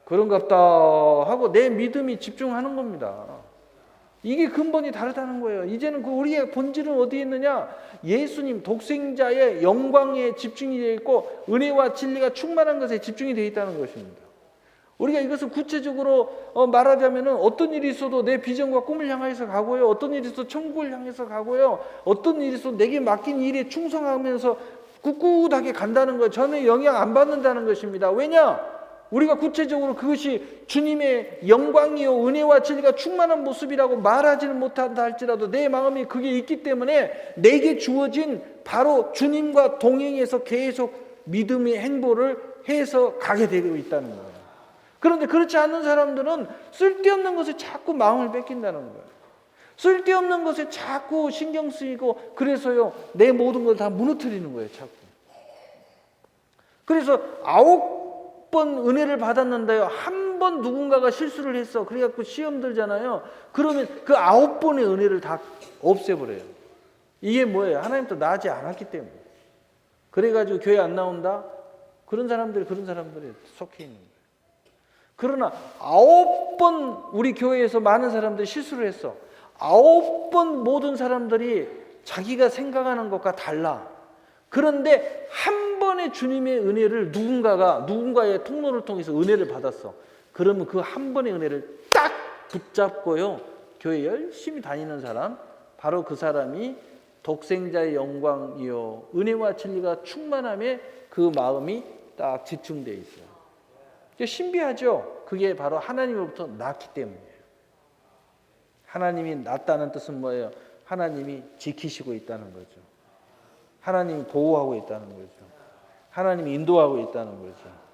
그런갑다 하고 내 믿음이 집중하는 겁니다. 이게 근본이 다르다는 거예요. 이제는 그 우리의 본질은 어디에 있느냐? 예수님 독생자의 영광에 집중이 되어 있고 은혜와 진리가 충만한 것에 집중이 되어 있다는 것입니다. 우리가 이것을 구체적으로 말하자면 어떤 일이 있어도 내 비전과 꿈을 향해서 가고요, 어떤 일이 있어도 천국을 향해서 가고요, 어떤 일이 있어도 내게 맡긴 일에 충성하면서 꿋꿋하게 간다는 거예요. 전혀 영향 안 받는다는 것입니다. 왜냐? 우리가 구체적으로 그것이 주님의 영광이요 은혜와 진리가 충만한 모습이라고 말하지는 못한다 할지라도 내 마음에 그게 있기 때문에 내게 주어진 바로 주님과 동행해서 계속 믿음의 행보를 해서 가게 되고 있다는 거예요. 그런데 그렇지 않는 사람들은 쓸데없는 것에 자꾸 마음을 뺏긴다는 거예요. 쓸데없는 것에 자꾸 신경 쓰이고 그래서요 내 모든 걸 다 무너뜨리는 거예요. 자꾸. 그래서 9번 은혜를 받았는데요, 한 번 누군가가 실수를 했어. 그래갖고 시험 들잖아요. 그러면 그 9번의 은혜를 다 없애버려요. 이게 뭐예요? 하나님도 나지 않았기 때문에. 그래가지고 교회 안 나온다? 그런 사람들이 속해 있는 거예요. 그러나 9번 우리 교회에서 많은 사람들이 실수를 했어. 9번 모든 사람들이 자기가 생각하는 것과 달라. 그런데 한 번의 주님의 은혜를 누군가의 통로를 통해서 은혜를 받았어. 그러면 그 한 번의 은혜를 딱 붙잡고요, 교회 열심히 다니는 사람, 바로 그 사람이 독생자의 영광이요 은혜와 진리가 충만함에 그 마음이 딱 집중되어 있어요. 신비하죠? 그게 바로 하나님으로부터 났기 때문이에요. 하나님이 났다는 뜻은 뭐예요? 하나님이 지키시고 있다는 거죠. 하나님이 보호하고 있다는 거죠. 하나님이 인도하고 있다는 거죠.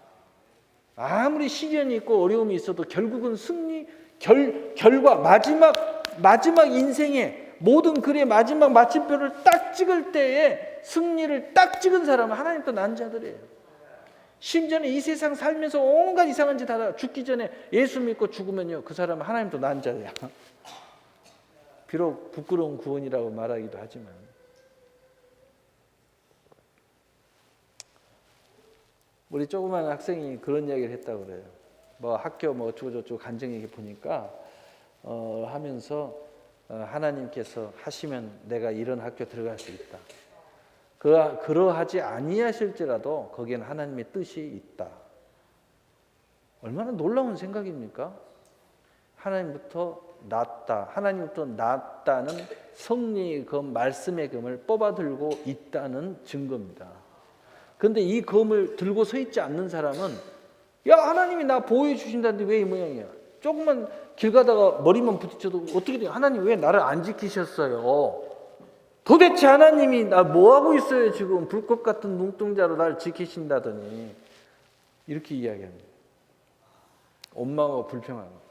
아무리 시련이 있고 어려움이 있어도 결국은 승리, 결과, 마지막 인생의 모든 글의 마지막 마침표를 딱 찍을 때에 승리를 딱 찍은 사람은 하나님도 난 자들이에요. 심지어는 이 세상 살면서 온갖 이상한 짓 하다가 죽기 전에 예수 믿고 죽으면요, 그 사람은 하나님도 난 자야. 비록 부끄러운 구원이라고 말하기도 하지만. 우리 조그만 학생이 그런 이야기를 했다고 그래요. 뭐 학교 뭐 어쩌고저쩌고 간증하게 보니까 하면서 하나님께서 하시면 내가 이런 학교 들어갈 수 있다. 그러하지 아니하실지라도 거기에는 하나님의 뜻이 있다. 얼마나 놀라운 생각입니까? 하나님부터 낫다는 성령의 검, 말씀의 검을 뽑아들고 있다는 증거입니다. 그런데 이 검을 들고 서 있지 않는 사람은 야, 하나님이 나 보호해 주신다는데 왜 이 모양이야? 조금만 길 가다가 머리만 부딪혀도 어떻게 돼요? 하나님 왜 나를 안 지키셨어요? 도대체 하나님이 나 뭐하고 있어요? 지금 불꽃 같은 눈동자로 나를 지키신다더니. 이렇게 이야기합니다. 원망하고 불평하고.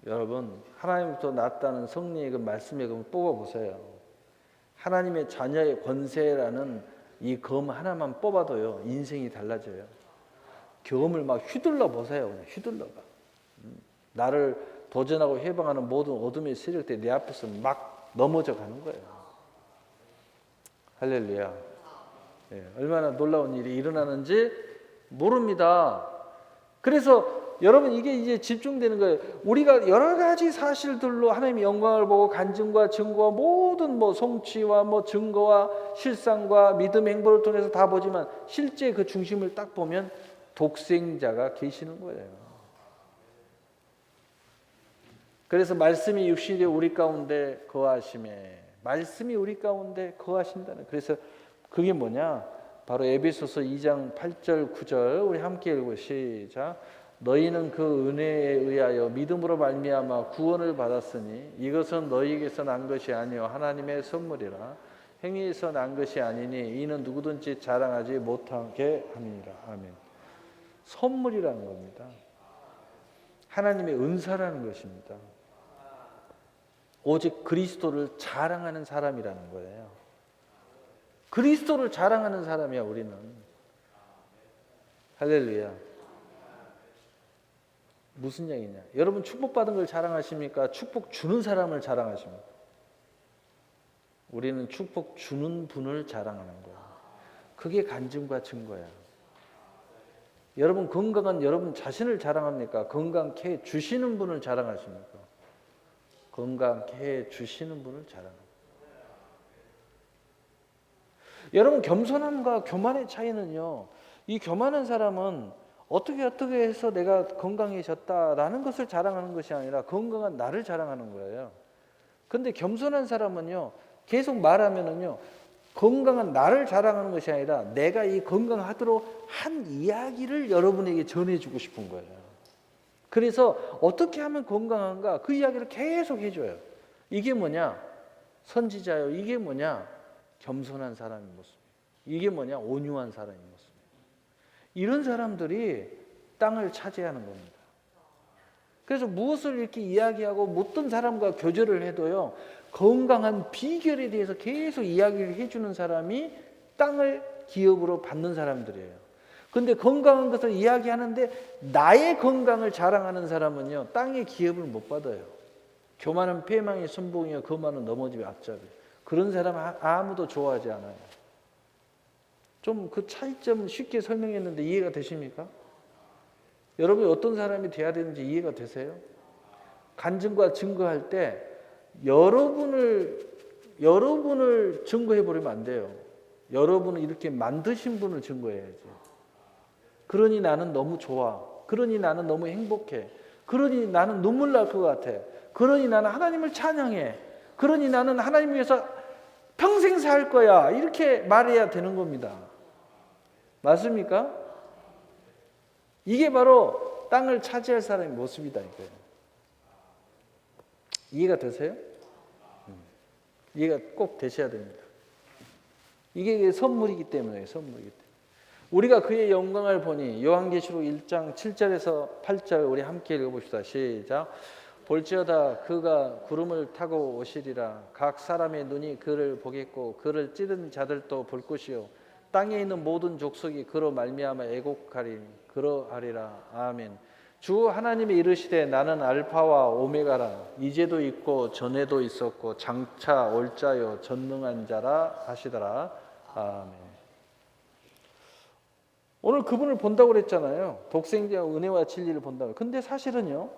여러분, 하나님부터 났다는 성령의 그 말씀의 검을 뽑아보세요. 하나님의 자녀의 권세라는 이 검 하나만 뽑아도요, 인생이 달라져요. 검을 막 휘둘러 보세요. 그냥 휘둘러봐. 나를 도전하고 해방하는 모든 어둠의 세력들이 내 앞에서 막 넘어져 가는 거예요. 할렐루야. 예, 얼마나 놀라운 일이 일어나는지 모릅니다. 그래서 여러분, 이게 이제 집중되는 거예요. 우리가 여러 가지 사실들로 하나님의 영광을 보고 간증과 증거와 모든 뭐 성취와 뭐 증거와 실상과 믿음의 행보를 통해서 다 보지만 실제 그 중심을 딱 보면 독생자가 계시는 거예요. 그래서 말씀이 육신이 우리 가운데 거하심에, 말씀이 우리 가운데 거하신다는. 그래서 그게 뭐냐? 바로 에베소서 2장 8절 9절 우리 함께 읽고 시작. 너희는 그 은혜에 의하여 믿음으로 말미암아 구원을 받았으니 이것은 너희에게서 난 것이 아니요 하나님의 선물이라. 행위에서 난 것이 아니니 이는 누구든지 자랑하지 못하게 함이니라. 아멘. 선물이라는 겁니다. 하나님의 은사라는 것입니다. 오직 그리스도를 자랑하는 사람이라는 거예요. 그리스도를 자랑하는 사람이야 우리는. 할렐루야. 무슨 얘기냐? 여러분 축복받은 걸 자랑하십니까? 축복 주는 사람을 자랑하십니까? 우리는 축복 주는 분을 자랑하는 거야. 그게 간증과 증거야. 여러분 건강한 여러분 자신을 자랑합니까? 건강케 해 주시는 분을 자랑하십니까? 건강케 해 주시는 분을 자랑합니다. 여러분 겸손함과 교만의 차이는요. 이 교만한 사람은 어떻게 해서 내가 건강해졌다라는 것을 자랑하는 것이 아니라 건강한 나를 자랑하는 거예요. 근데 겸손한 사람은요. 계속 말하면은요. 건강한 나를 자랑하는 것이 아니라 내가 이 건강하도록 한 이야기를 여러분에게 전해주고 싶은 거예요. 그래서 어떻게 하면 건강한가 그 이야기를 계속 해줘요. 이게 뭐냐? 선지자요. 이게 뭐냐? 겸손한 사람의 모습. 이게 뭐냐? 온유한 사람의 모습. 이런 사람들이 땅을 차지하는 겁니다. 그래서 무엇을 이렇게 이야기하고 어떤 사람과 교제를 해도요. 건강한 비결에 대해서 계속 이야기를 해주는 사람이 땅을 기업으로 받는 사람들이에요. 그런데 건강한 것을 이야기하는데 나의 건강을 자랑하는 사람은요. 땅의 기업을 못 받아요. 교만은 패망의 선봉이요 거만은 넘어짐의 앞잡이. 그런 사람 아무도 좋아하지 않아요. 좀 그 차이점 쉽게 설명했는데 이해가 되십니까? 여러분이 어떤 사람이 돼야 되는지 이해가 되세요? 간증과 증거할 때 여러분을 증거해 버리면 안 돼요. 여러분을 이렇게 만드신 분을 증거해야지. 그러니 나는 너무 좋아. 그러니 나는 너무 행복해. 그러니 나는 눈물 날 것 같아. 그러니 나는 하나님을 찬양해. 그러니 나는 하나님 위해서 평생 살 거야. 이렇게 말해야 되는 겁니다. 맞습니까? 이게 바로 땅을 차지할 사람의 모습이다 이거예요. 이해가 되세요? 이해가 꼭 되셔야 됩니다. 이게 선물이기 때문에 선물이기 때문에. 우리가 그의 영광을 보니 요한계시록 1장 7절에서 8절 우리 함께 읽어봅시다. 시작. 볼지어다 그가 구름을 타고 오시리라. 각 사람의 눈이 그를 보겠고 그를 찌른 자들도 볼 것이요 땅에 있는 모든 족속이 그로 말미암아 애곡하리 그러하리라. 아멘. 주 하나님이 이르시되 나는 알파와 오메가라. 이제도 있고 전에도 있었고 장차 올 자요 전능한 자라 하시더라. 아멘. 오늘 그분을 본다고 그랬잖아요. 독생자 은혜와 진리를 본다고. 근데 사실은요.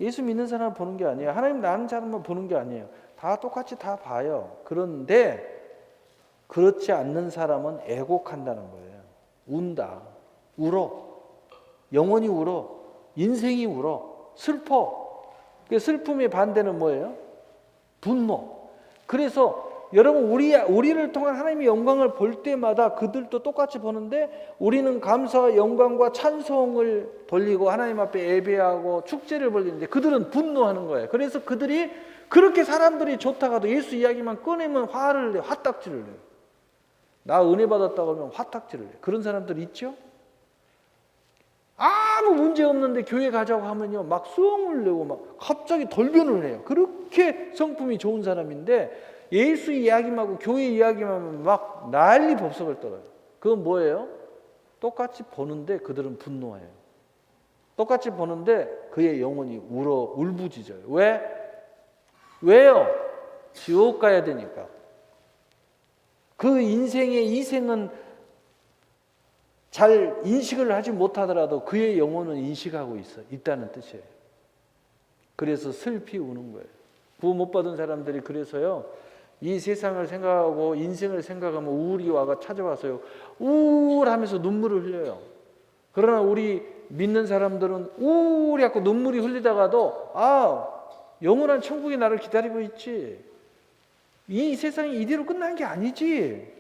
예수 믿는 사람을 보는 게 아니에요. 하나님 나는 사람만 보는 게 아니에요. 다 똑같이 다 봐요. 그런데 그렇지 않는 사람은 애곡한다는 거예요. 운다. 울어. 영원히 울어. 인생이 울어. 슬퍼. 그 슬픔의 반대는 뭐예요? 분노. 그래서 여러분 우리를 통한 하나님의 영광을 볼 때마다 그들도 똑같이 보는데 우리는 감사와 영광과 찬송을 돌리고 하나님 앞에 예배하고 축제를 벌리는데 그들은 분노하는 거예요. 그래서 그들이 그렇게 사람들이 좋다가도 예수 이야기만 꺼내면 화를 내요. 화딱지를 내요. 나 은혜 받았다고 하면 화딱지를 내요. 그런 사람들 있죠? 아무 문제 없는데 교회 가자고 하면요 막 수영을 내고 막 갑자기 돌변을 해요. 그렇게 성품이 좋은 사람인데 예수 이야기만 하고 교회 이야기만 하면 막 난리 법석을 떨어요. 그건 뭐예요? 똑같이 보는데 그들은 분노해요. 똑같이 보는데 그의 영혼이 울부짖어요. 왜요? 지옥 가야 되니까. 그 인생의 이생은 잘 인식을 하지 못하더라도 그의 영혼은 인식하고 있다는 뜻이에요. 그래서 슬피 우는 거예요. 구원 못 받은 사람들이 그래서요. 이 세상을 생각하고 인생을 생각하면 우울이 와가 찾아와서요. 우울하면서 눈물을 흘려요. 그러나 우리 믿는 사람들은 우울해갖고 눈물이 흘리다가도 영원한 천국이 나를 기다리고 있지. 이 세상이 이대로 끝난 게 아니지.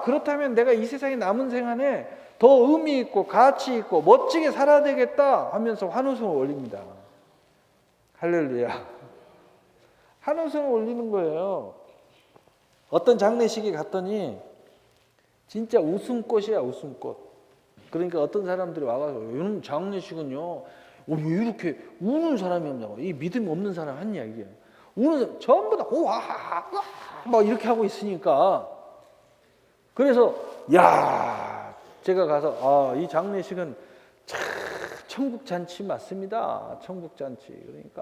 그렇다면 내가 이 세상에 남은 생안에 더 의미 있고 가치 있고 멋지게 살아야 되겠다 하면서 환호성을 올립니다. 할렐루야. 환호성을 올리는 거예요. 어떤 장례식에 갔더니 진짜 웃음꽃이야 웃음꽃. 그러니까 어떤 사람들이 와가지고 이런 장례식은요 왜 이렇게 우는 사람이 없냐고. 이 믿음 없는 사람 한 이야기예요. 우는 전부 다 막 이렇게 하고 있으니까 그래서 야, 제가 가서 이 장례식은 참 천국 잔치 맞습니다. 천국 잔치. 그러니까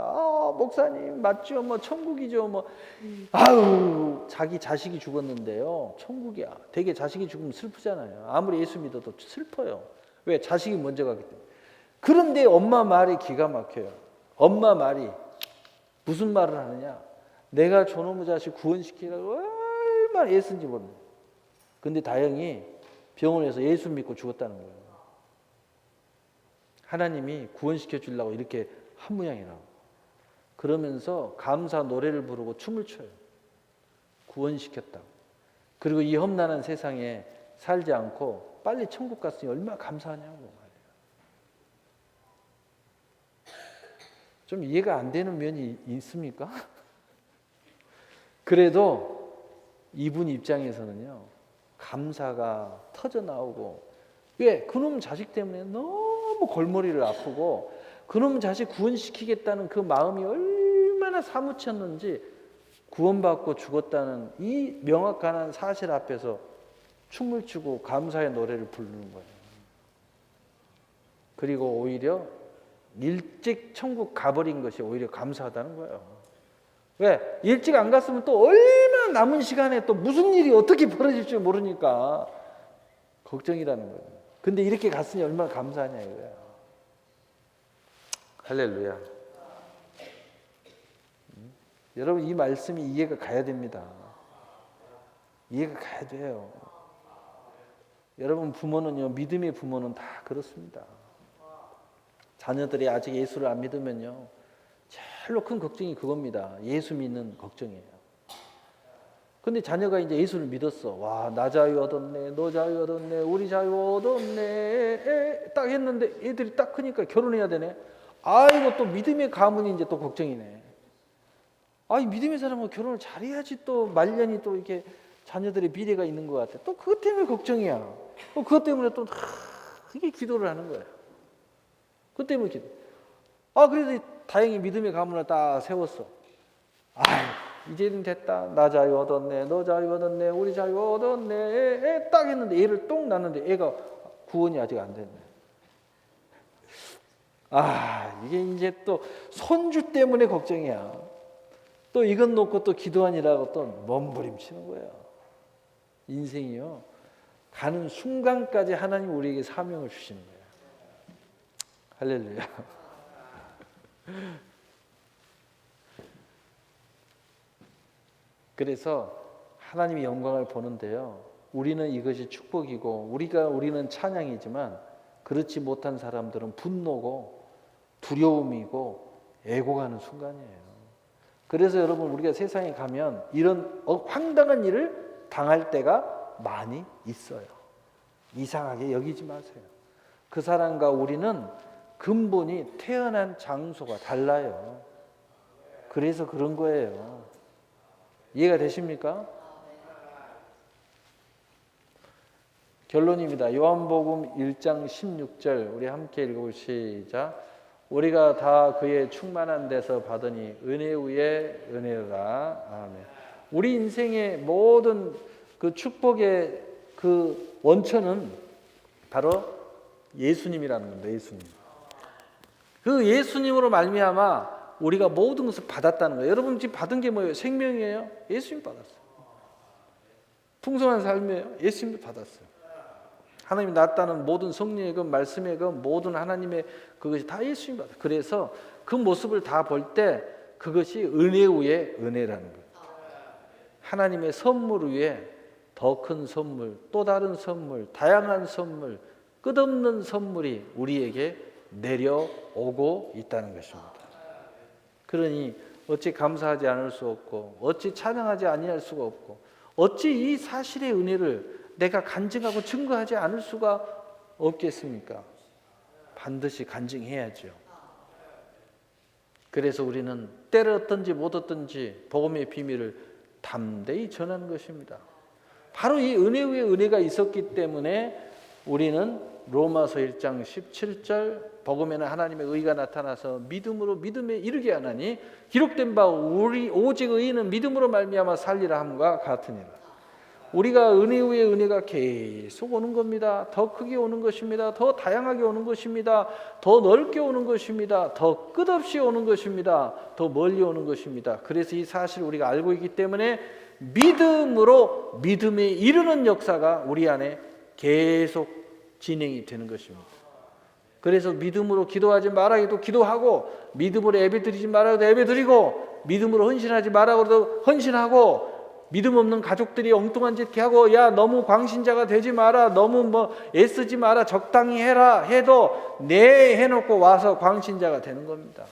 목사님 맞죠? 뭐 천국이죠. 뭐 아유, 자기 자식이 죽었는데요. 천국이야. 되게 자식이 죽으면 슬프잖아요. 아무리 예수 믿어도 슬퍼요. 왜? 자식이 먼저 가기 때문에. 그런데 엄마 말이 기가 막혀요. 엄마 말이 무슨 말을 하느냐? 내가 저놈의 자식 구원시키라고 얼마나 애쓴지 모르는. 근데 다행히 병원에서 예수 믿고 죽었다는 거예요. 하나님이 구원시켜 주려고 이렇게 한 모양이라고. 그러면서 감사 노래를 부르고 춤을 춰요. 구원시켰다고. 그리고 이 험난한 세상에 살지 않고 빨리 천국 갔으니 얼마나 감사하냐고 말이에요. 좀 이해가 안 되는 면이 있습니까? 그래도 이분 입장에서는요, 감사가 터져 나오고. 왜? 그놈 자식 때문에 너무 골머리를 아프고 그놈 자식 구원시키겠다는 그 마음이 얼마나 사무쳤는지 구원받고 죽었다는 이 명확한 사실 앞에서 춤을 추고 감사의 노래를 부르는 거예요. 그리고 오히려 일찍 천국 가버린 것이 오히려 감사하다는 거예요. 왜? 일찍 안 갔으면 또 얼마나 남은 시간에 또 무슨 일이 어떻게 벌어질지 모르니까 걱정이라는 거예요. 근데 이렇게 갔으니 얼마나 감사하냐 이거야. 할렐루야. 여러분 이 말씀이 이해가 가야 됩니다. 이해가 가야 돼요. 여러분 부모는요, 믿음의 부모는 다 그렇습니다. 자녀들이 아직 예수를 안 믿으면요, 제일로 큰 걱정이 그겁니다. 예수 믿는 걱정이에요. 근데 자녀가 이제 예수를 믿었어. 와, 나 자유 얻었네, 너 자유 얻었네, 우리 자유 얻었네. 딱 했는데 애들이 딱 크니까 결혼해야 되네. 아이고, 또 믿음의 가문이 이제 또 걱정이네. 아이, 믿음의 사람은 결혼을 잘해야지 또 말년이 또 이렇게 자녀들의 미래가 있는 것 같아. 또 그것 때문에 걱정이야. 또 그것 때문에 또 크게 기도를 하는 거야. 그것 때문에 기도. 그래도 다행히 믿음의 가문을 딱 세웠어. 이제는 됐다. 나 자유 얻었네, 너 자유 얻었네, 우리 자유 얻었네. 딱 했는데 애를 똥 낳는데 애가 구원이 아직 안 됐네. 이게 이제 또 손주 때문에 걱정이야. 또 이것 놓고 또 기도하니라고 또 몸부림치는 거예요. 인생이요, 가는 순간까지 하나님 우리에게 사명을 주시는 거예요. 할렐루야. 그래서 하나님의 영광을 보는데요, 우리는 이것이 축복이고 우리는 찬양이지만 그렇지 못한 사람들은 분노고 두려움이고 애고가는 순간이에요. 그래서 여러분 우리가 세상에 가면 이런 황당한 일을 당할 때가 많이 있어요. 이상하게 여기지 마세요. 그 사람과 우리는 근본이 태어난 장소가 달라요. 그래서 그런 거예요. 이해가 되십니까? 결론입니다. 요한복음 1장 16절 우리 함께 읽어보시자. 우리가 다 그의 충만한 데서 받으니 은혜 위에 은혜라. 아멘. 우리 인생의 모든 그 축복의 그 원천은 바로 예수님이라는 겁니다. 예수님. 그 예수님으로 말미암아 우리가 모든 것을 받았다는 거예요. 여러분 지금 받은 게 뭐예요? 생명이에요? 예수님 받았어요. 풍성한 삶이에요? 예수님 받았어요. 하나님이 낳았다는 모든 성령의 그 말씀의 그 모든 하나님의 그것이 다 예수님 받았어요. 그래서 그 모습을 다 볼 때 그것이 은혜 위에 은혜라는 거예요. 하나님의 선물 위에 더 큰 선물, 또 다른 선물, 다양한 선물, 끝없는 선물이 우리에게 내려오고 있다는 것입니다. 그러니 어찌 감사하지 않을 수 없고 어찌 찬양하지 아니할 수가 없고 어찌 이 사실의 은혜를 내가 간증하고 증거하지 않을 수가 없겠습니까? 반드시 간증해야죠. 그래서 우리는 때를 얻든지 못 얻든지 복음의 비밀을 담대히 전하는 것입니다. 바로 이 은혜 위에 은혜가 있었기 때문에 우리는 로마서 1장 17절 복음에는 하나님의 의가 나타나서 믿음으로 믿음에 이르게 하나니 기록된 바 우리 오직 의인은 믿음으로 말미암아 살리라 함과 같으니라. 우리가 은혜 위에 은혜가 계속 오는 겁니다. 더 크게 오는 것입니다. 더 다양하게 오는 것입니다. 더 넓게 오는 것입니다. 더 끝없이 오는 것입니다. 더 멀리 오는 것입니다. 그래서 이 사실을 우리가 알고 있기 때문에 믿음으로 믿음에 이르는 역사가 우리 안에 계속 진행이 되는 것입니다. 그래서 믿음으로 기도하지 말아 해도 기도하고, 믿음으로 예배드리지 말아 해도 예배드리고, 믿음으로 헌신하지 말아 해도 헌신하고, 믿음 없는 가족들이 엉뚱한 짓 하고, 야 너무 광신자가 되지 마라, 너무 애쓰지 마라, 적당히 해라 해도 네 해놓고 와서 광신자가 되는 겁니다.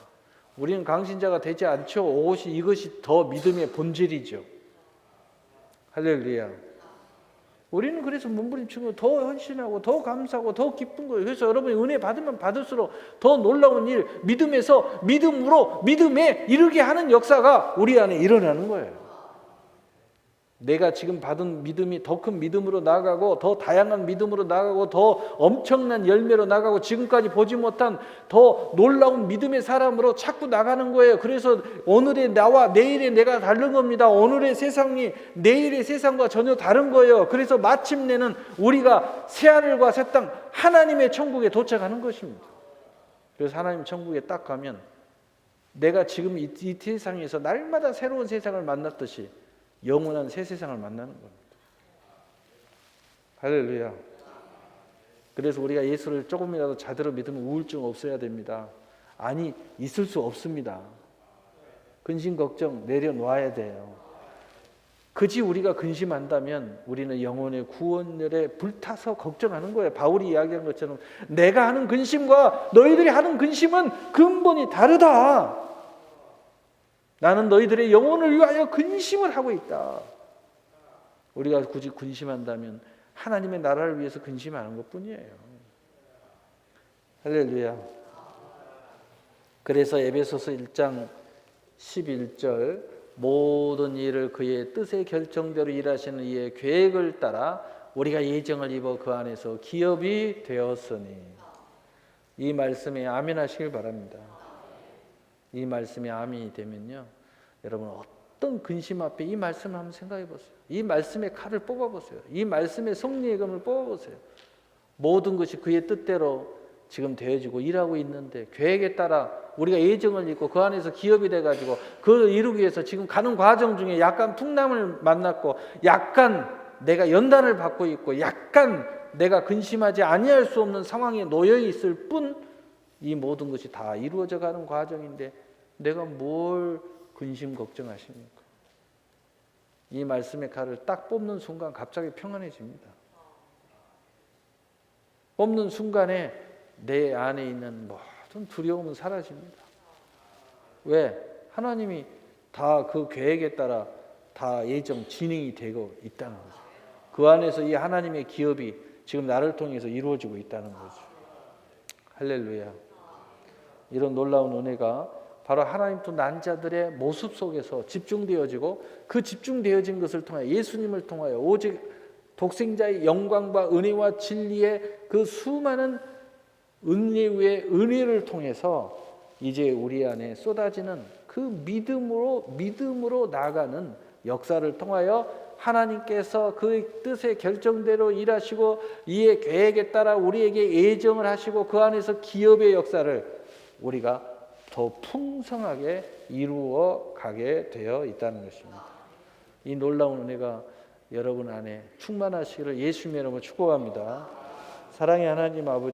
우리는 광신자가 되지 않죠. 이것이 더 믿음의 본질이죠. 할렐루야. 우리는 그래서 몸부림치고 더 헌신하고 더 감사하고 더 기쁜 거예요. 그래서 여러분이 은혜 받으면 받을수록 더 놀라운 일, 믿음에서 믿음으로 믿음에 이르게 하는 역사가 우리 안에 일어나는 거예요. 내가 지금 받은 믿음이 더 큰 믿음으로 나아가고, 더 다양한 믿음으로 나아가고, 더 엄청난 열매로 나아가고, 지금까지 보지 못한 더 놀라운 믿음의 사람으로 자꾸 나가는 거예요. 그래서 오늘의 나와 내일의 내가 다른 겁니다. 오늘의 세상이 내일의 세상과 전혀 다른 거예요. 그래서 마침내는 우리가 새하늘과 새 땅, 하나님의 천국에 도착하는 것입니다. 그래서 하나님 천국에 딱 가면 내가 지금 이 세상에서 날마다 새로운 세상을 만났듯이 영원한 새 세상을 만나는 겁니다. 할렐루야. 그래서 우리가 예수를 조금이라도 제대로 믿으면 우울증 없어야 됩니다. 아니, 있을 수 없습니다. 근심 걱정 내려놔야 돼요. 그지 우리가 근심한다면 우리는 영혼의 구원열에 불타서 걱정하는 거예요. 바울이 이야기한 것처럼 내가 하는 근심과 너희들이 하는 근심은 근본이 다르다. 나는 너희들의 영혼을 위하여 근심을 하고 있다. 우리가 굳이 근심한다면 하나님의 나라를 위해서 근심하는 것뿐이에요. 할렐루야. 그래서 에베소서 1장 11절 모든 일을 그의 뜻의 결정대로 일하시는 이의 계획을 따라 우리가 예정을 입어 그 안에서 기업이 되었으니, 이 말씀에 아멘 하시길 바랍니다. 이 말씀이 아멘이 되면요, 여러분 어떤 근심 앞에 이 말씀을 한번 생각해 보세요. 이 말씀의 칼을 뽑아보세요. 이 말씀의 성리의 검을 뽑아보세요. 모든 것이 그의 뜻대로 지금 되어지고 일하고 있는데, 계획에 따라 우리가 예정을 입고 그 안에서 기업이 돼가지고 그걸 이루기 위해서 지금 가는 과정 중에 약간 풍랑을 만났고, 약간 내가 연단을 받고 있고, 약간 내가 근심하지 아니할 수 없는 상황에 놓여 있을 뿐, 이 모든 것이 다 이루어져 가는 과정인데 내가 뭘 근심 걱정하십니까? 이 말씀의 칼을 딱 뽑는 순간 갑자기 평안해집니다. 뽑는 순간에 내 안에 있는 모든 두려움은 사라집니다. 왜? 하나님이 다 그 계획에 따라 다 예정 진행이 되고 있다는 거죠. 그 안에서 이 하나님의 기업이 지금 나를 통해서 이루어지고 있다는 거죠. 할렐루야. 이런 놀라운 은혜가 바로 하나님 또 난 자들의 모습 속에서 집중되어지고, 그 집중되어진 것을 통하여 예수님을 통하여 오직 독생자의 영광과 은혜와 진리의 그 수많은 은혜 위에 은혜를 통해서 이제 우리 안에 쏟아지는 그 믿음으로 나아가는 역사를 통하여 하나님께서 그 뜻의 결정대로 일하시고 이의 계획에 따라 우리에게 예정을 하시고 그 안에서 기업의 역사를 우리가 더 풍성하게 이루어 가게 되어 있다는 것입니다. 이 놀라운 은혜가 여러분 안에 충만하시기를 예수님의 이름으로 축복합니다. 사랑의 하나님 아버지,